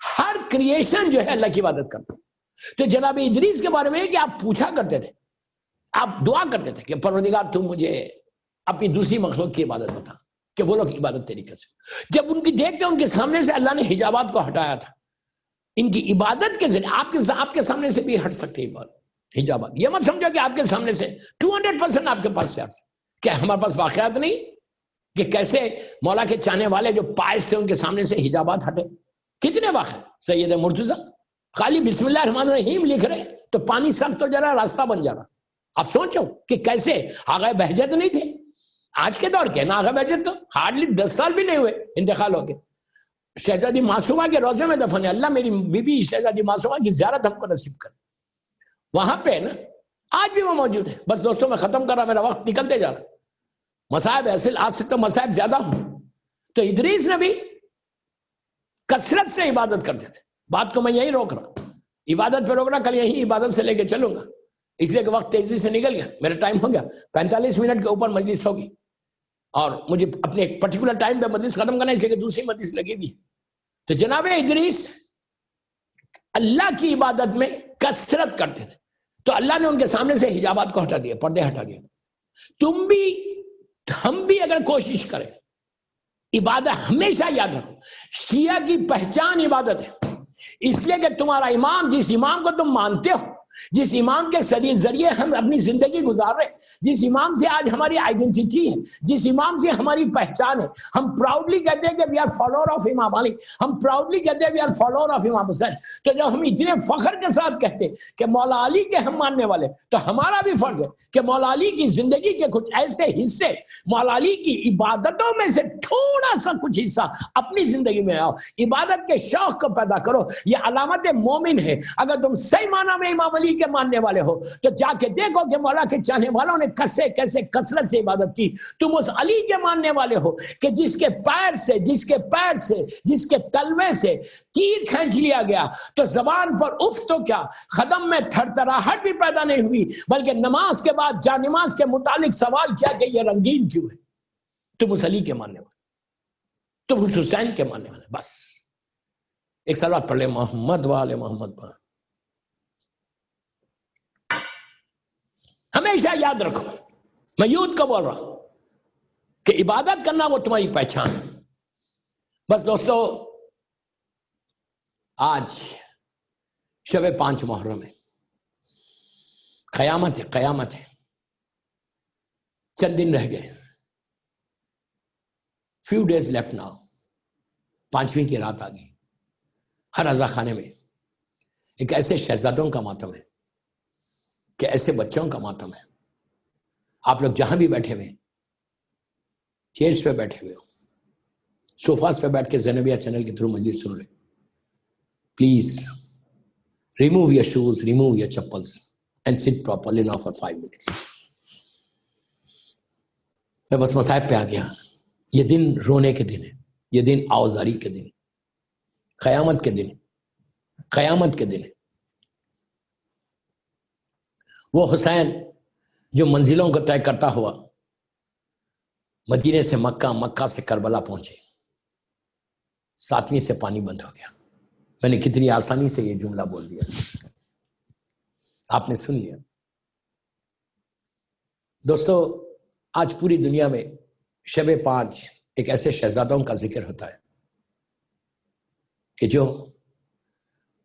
ہر کریشن جو ہے اللہ کی عبادت کرتا. تو جناب ادریس کے بارے میں کہ آپ پوچھا کرتے تھے، آپ دعا کرتے تھے کہ پروردگار تم مجھے اپنی دوسری مخلوق کی عبادت بتا کہ وہ لوگ عبادت طریقے سے. جب ان کی دیکھتے ان کے سامنے سے اللہ نے حجابات کو ہٹایا تھا. ان کی عبادت کے ذریعے آپ کے سامنے سے بھی ہٹ سکتے حجابات. یہ مت سمجھو کہ آپ کے سامنے سے 200% آپ کے پاس سے ہٹ سکتے. کیا ہمارے پاس واقعات نہیں کہ کیسے مولا کے چاہنے والے جو پائس تھے ان کے سامنے سے حجابات ہٹے؟ کتنے واقع. سید مرتضیٰ خالی بسم اللہ الرحمن الرحیم لکھ رہے تو پانی سخت ہو جا رہا، راستہ بن جا رہا. آپ سوچو کہ کیسے آغا بہجت نہیں تھے آج کے دور کے. نا آغا بہجت تو ہارڈلی 10 سال بھی نہیں ہوئے انتقال ہو کے. شہزادی معصومہ کے روزے میں دفن ہے. اللہ میری بی بی شہزادی معصومہ کی زیارت ہم کو نصیب کرے. وہاں پہ نا آج بھی وہ موجود ہے. بس دوستوں میں ختم کر رہا، میرا وقت نکلتے جا رہا. مصائب ایسے آج سے تو مصائب زیادہ ہوں. تو ادریس نبی کثرت سے عبادت کرتے تھے. بات کو میں یہی روک رہا، عبادت پہ روک رہا، کل یہی عبادت سے لے کے چلوں گا. اس لیے کہ وقت تیزی سے نکل گیا، میرا ٹائم ہو گیا، 45 منٹ کے اوپر مجلس ہوگی اور مجھے اپنے ایک پرٹیکولر ٹائم پہ مجلس ختم کرنا ہے، اس لیے کہ دوسری مجلس لگی بھی۔ تو جناب ادریس اللہ کی عبادت میں کثرت کرتے تھے، تو اللہ نے ان کے سامنے سے حجابات کو ہٹا دیا، پردے ہٹا دیا۔ تم بھی ہم بھی اگر کوشش کریں، عبادت ہمیشہ یاد رکھو، شیعہ کی پہچان عبادت ہے، اس لیے کہ تمہارا امام، جس امام کو تم مانتے ہو، جس امام کے ذریعے ہم اپنی زندگی گزار رہے ہیں، جس امام سے آج ہماری آئیڈینٹی ہے، جس امام سے ہماری پہچان ہے، ہم پراؤڈلی کہتے ہیں کہ وی آر فالوور آف امام علی، ہم پراؤڈلی کہتے ہیں وی آر فالوور آف امام حسین۔ تو جب ہم اتنے فخر کے ساتھ کہتے ہیں کہ مولا علی کے ہم ماننے والے، تو ہمارا بھی فرض ہے کہ مولا علی کی زندگی کے کچھ ایسے حصے، مولا علی کی عبادتوں میں سے تھوڑا سا کچھ حصہ اپنی زندگی میں آؤ، عبادت کے شوق کو پیدا کرو۔ یہ علامت مومن ہے۔ اگر تم صحیح معنی میں امام علی کے ماننے والے ہو تو جا کے دیکھو کہ مولا کے چاہنے والوں نے کیسے کثرت سے عبادت کی۔ تم اس علی کے ماننے والے ہو کہ جس کے پیر سے، جس کے تلوے سے تیر کھینچ لیا گیا، تو زبان پر اف تو کیا، قدم میں تھرتھراہٹ بھی پیدا نہیں ہوئی، بلکہ نماز کے بعد جا نماز کے متعلق سوال کیا کہ یہ رنگین کیوں ہے؟ تم اس علی کے ماننے والے، تم اس حسین کے ماننے والے۔ بس ایک صلوات پڑھ لے، محمد وآل محمد پر۔ ہمیشہ یاد رکھو، میں یوتھ کو بول رہا ہوں کہ عبادت کرنا وہ تمہاری پہچان ہے۔ بس دوستو، آج شب 5 محرم ہے، قیامت ہے، قیامت ہے، چند دن رہ گئے، few days left now، 5ویں کی رات آ گئی۔ ہر رضا خانے میں ایک ایسے شہزادوں کا ماتم ہے کہ ایسے بچوں کا ماتم ہے۔ آپ لوگ جہاں بھی بیٹھے ہوئے، چیئرز پہ بیٹھے ہوئے ہو، سوفاز پہ بیٹھ کے زینبیہ چینل کے تھرو مجلس سن رہے، please remove your shoes, remove your chappals and sit properly now for 5 minutes۔ میں بس مصائب پہ آ گیا۔ یہ دن رونے کے دن ہے، یہ دن آوزاری کے دن، قیامت کے دن، قیامت کے دن ہے۔ وہ حسین جو منزلوں کو طے کرتا ہوا مدینے سے مکہ، مکہ سے کربلا پہنچے، 7ویں سے پانی بند ہو گیا۔ میں نے کتنی آسانی سے یہ جملہ بول دیا، آپ نے سن لیا۔ دوستو، آج پوری دنیا میں شب 5 ایک ایسے شہزادوں کا ذکر ہوتا ہے کہ جو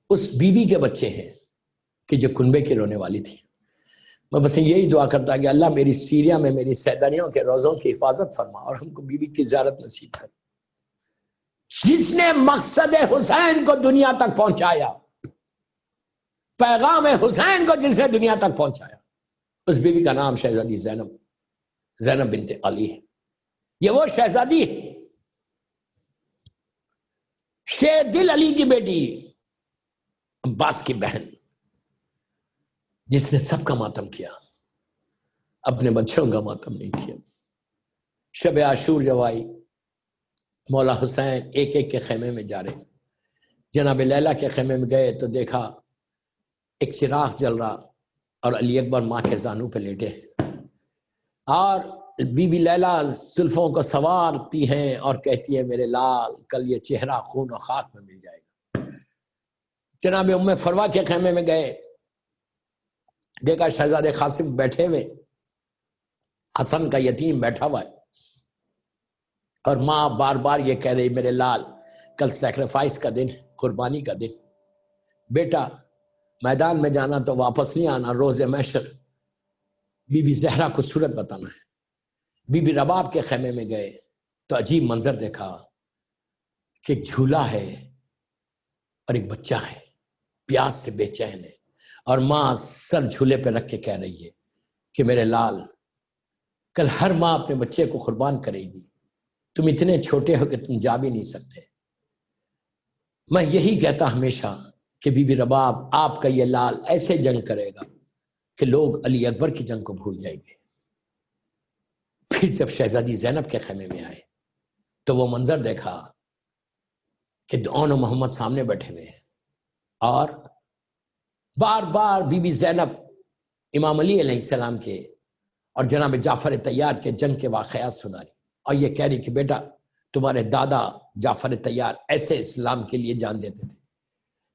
اس بیوی کے بچے ہیں کہ جو کنبے کی رونے والی تھی۔ میں بس یہی دعا کرتا کہ اللہ میری سیریا میں میری سیدانیوں کے روزوں کی حفاظت فرما اور ہم کو بیوی کی زیارت نصیب کر۔ جس نے مقصد حسین کو دنیا تک پہنچایا، پیغام حسین کو جس نے دنیا تک پہنچایا، اس بیوی کا نام شہزادی زینب بنت علی ہے۔ یہ وہ شہزادی ہے، شیر دل علی کی بیٹی، عباس کی بہن، جس نے سب کا ماتم کیا، اپنے بچوں کا ماتم نہیں کیا۔ شب عاشور جب آئی، مولا حسین ایک ایک کے خیمے میں جا رہے، جناب لیلہ کے خیمے میں گئے تو دیکھا ایک چراغ جل رہا اور علی اکبر ماں کے زانو پہ لیٹے، اور بی بی لیلہ زلفوں کو سنوارتی ہیں اور کہتی ہے میرے لال کل یہ چہرہ خون و خاک میں مل جائے گا۔ جناب ام فروہ کے خیمے میں گئے، دیکھا شہزادے قاسم بیٹھے ہوئے، حسن کا یتیم بیٹھا ہوا ہے، اور ماں بار بار یہ کہہ رہی میرے لال کل سیکریفائس کا دن، قربانی کا دن، بیٹا میدان میں جانا تو واپس نہیں آنا، روز محشر بی بی زہرا کو صورت بتانا ہے۔ بی بی رباب کے خیمے میں گئے تو عجیب منظر دیکھا کہ ایک جھولا ہے اور ایک بچہ ہے، پیاس سے بے چین ہے، اور ماں سر جھولے پہ رکھ کے کہہ رہی ہے کہ میرے لال کل ہر ماں اپنے بچے کو قربان کرے گی، تم اتنے چھوٹے ہو کہ تم جا بھی نہیں سکتے۔ میں یہی کہتا ہمیشہ کہ بی بی رباب آپ کا یہ لال ایسے جنگ کرے گا کہ لوگ علی اکبر کی جنگ کو بھول جائیں گے۔ پھر جب شہزادی زینب کے خیمے میں آئے تو وہ منظر دیکھا کہ دونوں محمد سامنے بیٹھے ہوئے ہیں، اور بار بار بی بی زینب امام علی علیہ السلام کے اور جناب جعفر طیار کے جنگ کے واقعات سنا رہی اور یہ کہہ رہی کہ بیٹا تمہارے دادا جعفر طیار ایسے اسلام کے لیے جان دیتے تھے،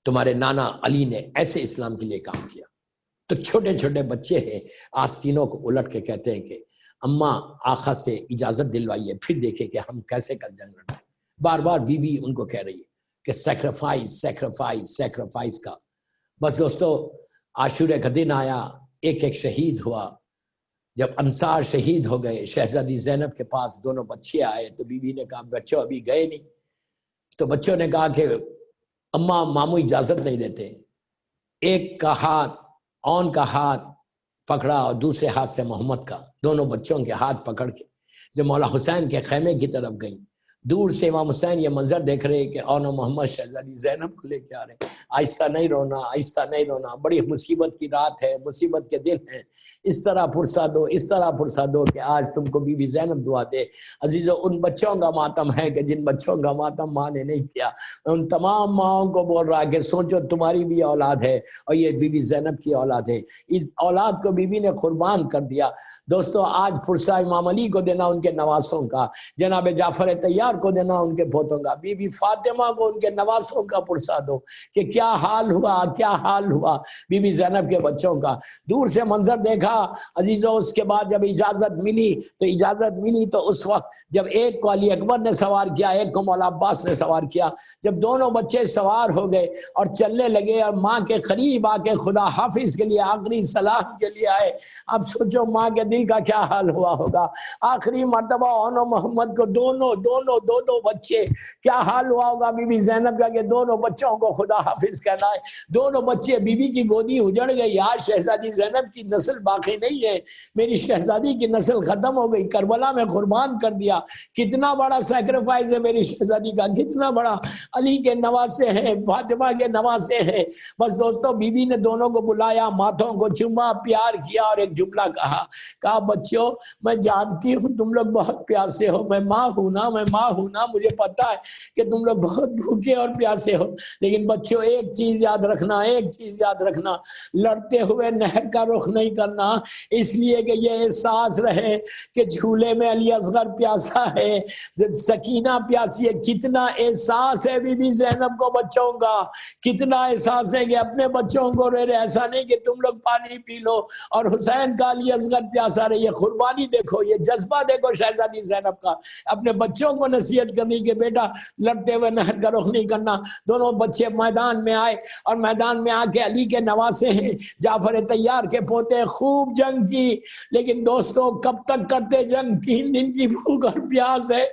تمہارے نانا علی نے ایسے اسلام کے لیے کام کیا۔ تو چھوٹے چھوٹے بچے ہیں آستینوں کو الٹ کے کہتے ہیں کہ اماں آقا سے اجازت دلوائیے پھر دیکھیں کہ ہم کیسے کر جنگ لڑتے ہیں۔ بار بار بیوی ان کو کہہ رہی ہے کہ سیکریفائس سیکریفائس سیکریفائس کا۔ بس دوستو عاشورے کا دن آیا، ایک ایک شہید ہوا۔ جب انصار شہید ہو گئے، شہزادی زینب کے پاس دونوں بچے آئے تو بیوی نے کہا بچوں ابھی گئے نہیں، تو بچوں نے کہا کہ اماں ماموں اجازت نہیں دیتے۔ ایک کا ہاتھ اون کا ہاتھ پکڑا اور دوسرے ہاتھ سے محمد کا، دونوں بچوں کے ہاتھ پکڑ کے جو مولا حسین کے خیمے کی طرف گئیں، دور سے امام حسین یہ منظر دیکھ رہے کہ اون و محمد شہزادی زینب کو لے کے آ رہے۔ آہستہ نہیں رونا، آہستہ نہیں رونا، بڑی مصیبت کی رات ہے، مصیبت کے دن ہیں، اس طرح پرسا دو، اس طرح پرسا دو کہ آج تم کو بی بی زینب دعا دے۔ عزیزو ان بچوں کا ماتم ہے کہ جن بچوں کا ماتم ماں نے نہیں کیا۔ ان تمام ماؤں کو بول رہا کہ سوچو تمہاری بھی اولاد ہے اور یہ بی بی زینب کی اولاد ہے، اس اولاد کو بی بی نے قربان کر دیا۔ دوستو آج فرصہ امام علی کو دینا ان کے نواسوں کا، جناب جعفر طیار کو دینا ان کے پوتوں کا، بی بی فاطمہ کو ان کے نواسوں کا فرصہ دو کہ کیا حال ہوا، کیا حال ہوا بی بی زینب کے بچوں کا۔ دور سے منظر دیکھا عزیزوں، اس کے بعد جب اجازت ملی تو اس وقت جب ایک کو علی اکبر نے سوار کیا، ایک کو مولا عباس نے سوار کیا، جب دونوں بچے سوار ہو گئے اور چلنے لگے اور ماں کے قریب آ کے خدا حافظ کے لیے آخری سلام کے لیے آئے، اب سوچو ماں کے دل کا کیا حال ہوا ہوگا۔ آخری مرتبہ اون و محمد کو دو بچے، کیا حال ہوا ہوگا بی بی زینب کا کہ دونوں بچوں کو خدا حافظ کہنا ہے۔ دونوں بچے بی بی کی گودی اجڑ گئی، آج شہزادی زینب کی نسل باقی نہیں ہے، میری شہزادی کی نسل ختم ہو گئی، کربلا میں قربان کر دیا۔ کتنا بڑا سیکریفائز ہے میری شہزادی کا، کتنا بڑا، علی کے نواسے ہیں، فاطمہ کے نواسے ہیں۔ بس دوستو بی بی نے دونوں کو بلایا، ماتھوں کو چوما، پیار کیا اور ایک جملہ کہا بچوں میں جانتی ہوں تم لوگ بہت پیاسے ہو، میں ماں ہوں نا، مجھے پتا ہے کہ تم لوگ بہت بھوکے اور پیاسے ہو، لیکن بچوں ایک چیز یاد رکھنا، لڑتے ہوئے نہر کا رخ نہیں کرنا، اس لیے کہ یہ احساس رہے کہ جھولے میں علی اصغر پیاسا ہے، سکینہ پیاسی ہے۔ کتنا احساس ہے بی بی زینب کو بچوں کا، کتنا احساس ہے کہ اپنے بچوں کو رہے، ایسا نہیں کہ تم لوگ پانی پی لو اور حسین کا علی اصغر پیاسا رہے۔ یہ قربانی دیکھو، یہ جذبہ دیکھو شہزادی زینب کا، اپنے بچوں کو نصیحت کرنی کہ بیٹا لڑتے ہوئے نہر کا رخ نہیں کرنا۔ دونوں بچے میدان میں آئے اور میدان میں آ کے علی کے نواسے ہیں، جعفر طیار کے پوتے، خوب جنگ کی، لیکن دوستو کب تک کرتے جنگ؟ 3 دن کی بھوک اور پیاس ہے،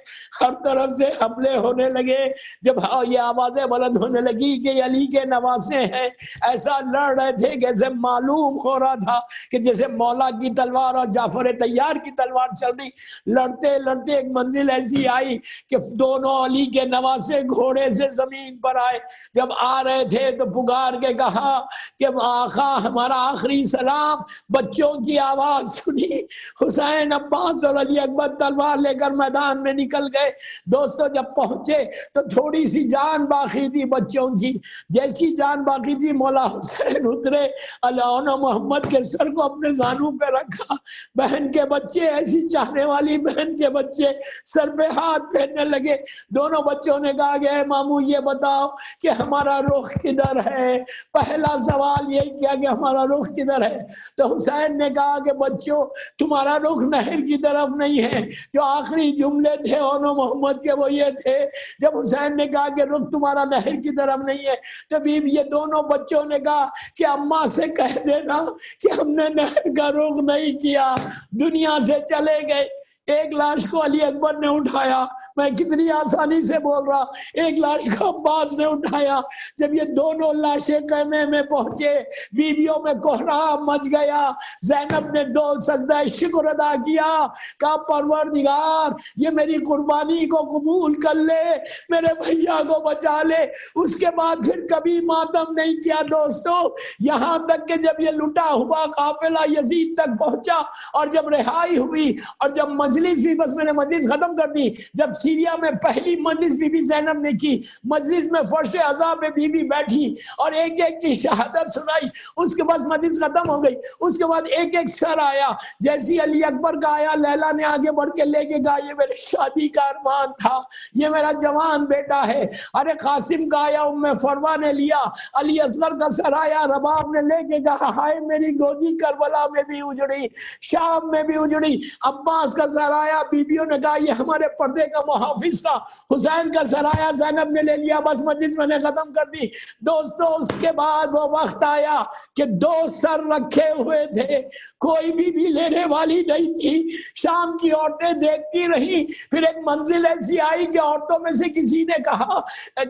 ہر طرف سے حملے ہونے لگے۔ جب یہ آوازیں بلند ہونے لگی کہ یہ علی کے نواسے ہیں، ایسا لڑ رہے تھے کہ جیسے معلوم ہو رہا تھا کہ جیسے مولا کی تلوار اور جعفر طیار کی تلوار چل رہی۔ لڑتے لڑتے ایک منزل ایسی آئی کہ دونوں علی کے نواسے گھوڑے سے زمین پر آئے۔ جب آ رہے تھے تو پکار کے کہا کہ آقا ہمارا آخری سلام، بچوں کی آواز سنی، حسین عباس اور علی اکبر تلوار لے کر میدان میں نکل گئے۔ دوستو جب پہنچے تو تھوڑی سی جان باقی تھی بچوں کی، جیسی جان باقی تھی مولا حسین اترے، اون و محمد کے سر کو اپنے زانوں پہ رکھا، بہن کے بچے، ایسی چاہنے والی بہن کے بچے سر پہ ہاتھ پھیرنے لگے۔ دونوں بچوں نے کہا کہ اے ماموں یہ بتاؤ کہ ہمارا رخ کدھر ہے؟ پہلا سوال یہی کیا کہ ہمارا رخ کدھر ہے؟ تو حسین نے کہا کہ بچوں تمہارا رخ نہر کی طرف نہیں ہے۔ جو آخری جملے تھے اون و محمد کے وہ یہ تھے، جب حسین نے کہا کہ رخ تمہارا نہر کی طرف نہیں ہے تو یہ دونوں بچوں نے کہا کہ اماں سے کہہ دینا کہ ہم نے نہر کا رخ نہیں کیا، دنیا سے چلے گئے۔ ایک لاش کو علی اکبر نے اٹھایا، میں کتنی آسانی سے بول رہا، ایک لاش کو عباس نے اٹھایا۔ جب یہ دونوں لاشیں خیمے میں پہنچے، بیویوں میں کوہرام مچ گیا۔ زینب نے 2 سجدہ شکر ادا کیا، کہا پروردگار یہ میری قربانی کو قبول کر لے، میرے بھیا کو بچا لے۔ اس کے بعد پھر کبھی ماتم نہیں کیا۔ دوستو یہاں تک کہ جب یہ لٹا ہوا قافلہ یزید تک پہنچا اور جب رہائی ہوئی اور جب مجلس بھی، بس میں نے مجلس ختم کر دی، جب سیریا میں پہلی مجلس بی بی زینب نے کی. مجلس میں فرش عذاب میں بی بی بیٹھی اور ایک ایک کی شہادت سنائی. اس کے بعد مجلس ختم ہو گئی. اس کے بعد ایک ایک سر آیا. جیسی علی اکبر کا آیا، لیلا نے آگے بڑھ کے لے کے کہا یہ میرے شادی کا ارمان تھا، یہ میرا جوان بیٹا ہے. ارے قاسم کا آیا، ام فروا نے لیا. علی اصغر کا سر آیا، رباب نے لے کے کہا ہائے میری گودی کربلا میں بھی اجڑی، شام میں بھی اجڑی. عباس کا سر آیا، بیویوں نے کہا یہ ہمارے پردے کا محافظ تھا. حسین کا سر آیا، زینب نے لے لیا. بس مجلس میں نے ختم کر دی. دوستو اس کے بعد وہ وقت آیا کہ 2 سر رکھے ہوئے تھے، کوئی بھی لینے والی نہیں تھی. شام کی عورتیں دیکھتی رہی. پھر ایک منزل ایسی آئی کہ عورتوں میں سے کسی نے کہا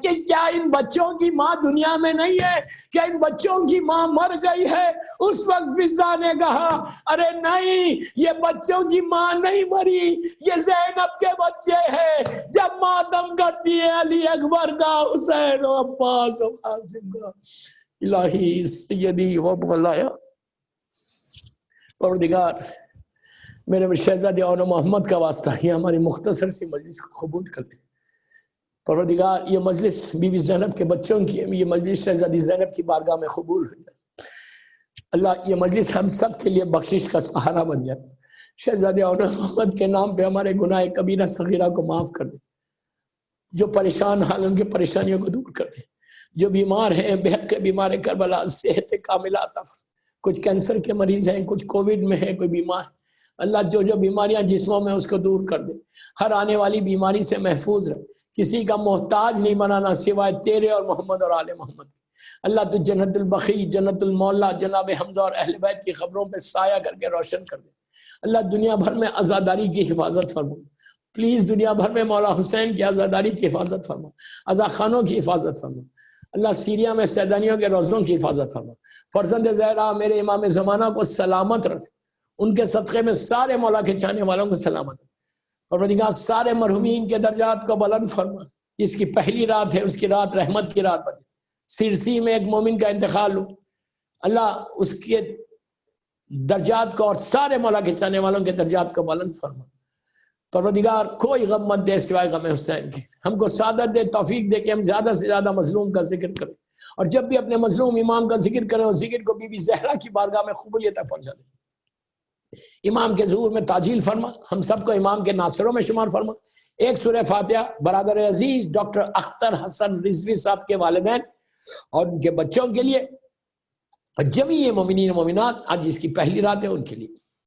کہ کیا ان بچوں کی ماں دنیا میں نہیں ہے؟ کیا ان بچوں کی ماں مر گئی ہے؟ اس وقت فضا نے کہا ارے نہیں، یہ بچوں کی ماں نہیں مری، یہ زینب کے بچے ہیں. جب ماتم کرتی ہے علی اکبر کا، حسین و عباس و قاسم کا. الہی سیدی و مولایا پروردگار، میرے شہزادے اور محمد کا واسطہ یہ ہماری مختصر سی مجلس کو قبول کر لے. پروردگار یہ مجلس بی بی زینب کے بچوں کی، یہ مجلس شہزادی زینب کی بارگاہ میں قبول ہو جائے. اللہ یہ مجلس ہم سب کے لیے بخشش کا سہارا بن جائے. شہزادے اور محمد کے نام پہ ہمارے گناہ کبیرہ صغیرہ کو معاف کر دے. جو پریشان حال ان کی پریشانیوں کو دور کر دے. جو بیمار ہیں بے حق کے بیمار کربلا صحت کاملہ عطا فرما. کچھ کینسر کے مریض ہیں، کچھ کووڈ میں ہیں، کوئی بیمار. اللہ جو بیماریاں جسموں میں اس کو دور کر دے. ہر آنے والی بیماری سے محفوظ رکھ. کسی کا محتاج نہیں بنانا سوائے تیرے اور محمد اور آل محمد. اللہ تو جنت البقیع، جنت المولا جناب حمزہ اور اہل بیت کی خبروں پہ سایہ کر کے روشن کر دے. اللہ دنیا بھر میں عزاداری کی حفاظت فرما. پلیز دنیا بھر میں مولا حسین کی عزاداری کی حفاظت فرما، عزا خانوں کی حفاظت فرما. اللہ سیریا میں سیدانیوں کے روزوں کی حفاظت فرما. فرزند زہرا میرے امام زمانہ کو سلامت رکھ. ان کے صدقے میں سارے مولا کے چاہنے والوں کو سلامت رکھ. پروردگار سارے مرحومین کے درجات کو بلند فرما. جس کی پہلی رات ہے اس کی رات رحمت کی رات بنے. سرسی میں ایک مومن کا انتقال ہو، اللہ اس کے درجات کو اور سارے مولا کے چاہنے والوں کے درجات کو بلند فرما. پروردگار کوئی غم مت دے سوائے غم حسین کی. ہم کو سعادت دے، توفیق دے کہ ہم زیادہ سے زیادہ مظلوم کا ذکر کریں، اور جب بھی اپنے مظلوم امام کا ذکر کریں اور ذکر کو بی بی زہرا کی بارگاہ میں قبولیت تک پہنچا دیں. امام کے ظہور میں تعجیل فرما. ہم سب کو امام کے ناصروں میں شمار فرما. ایک سورہ فاتحہ برادر عزیز ڈاکٹر اختر حسن رضوی صاحب کے والدین اور ان کے بچوں کے لیے، اور جمیع مومنین و مومنات آج جس کی پہلی رات ہے ان کے لیے.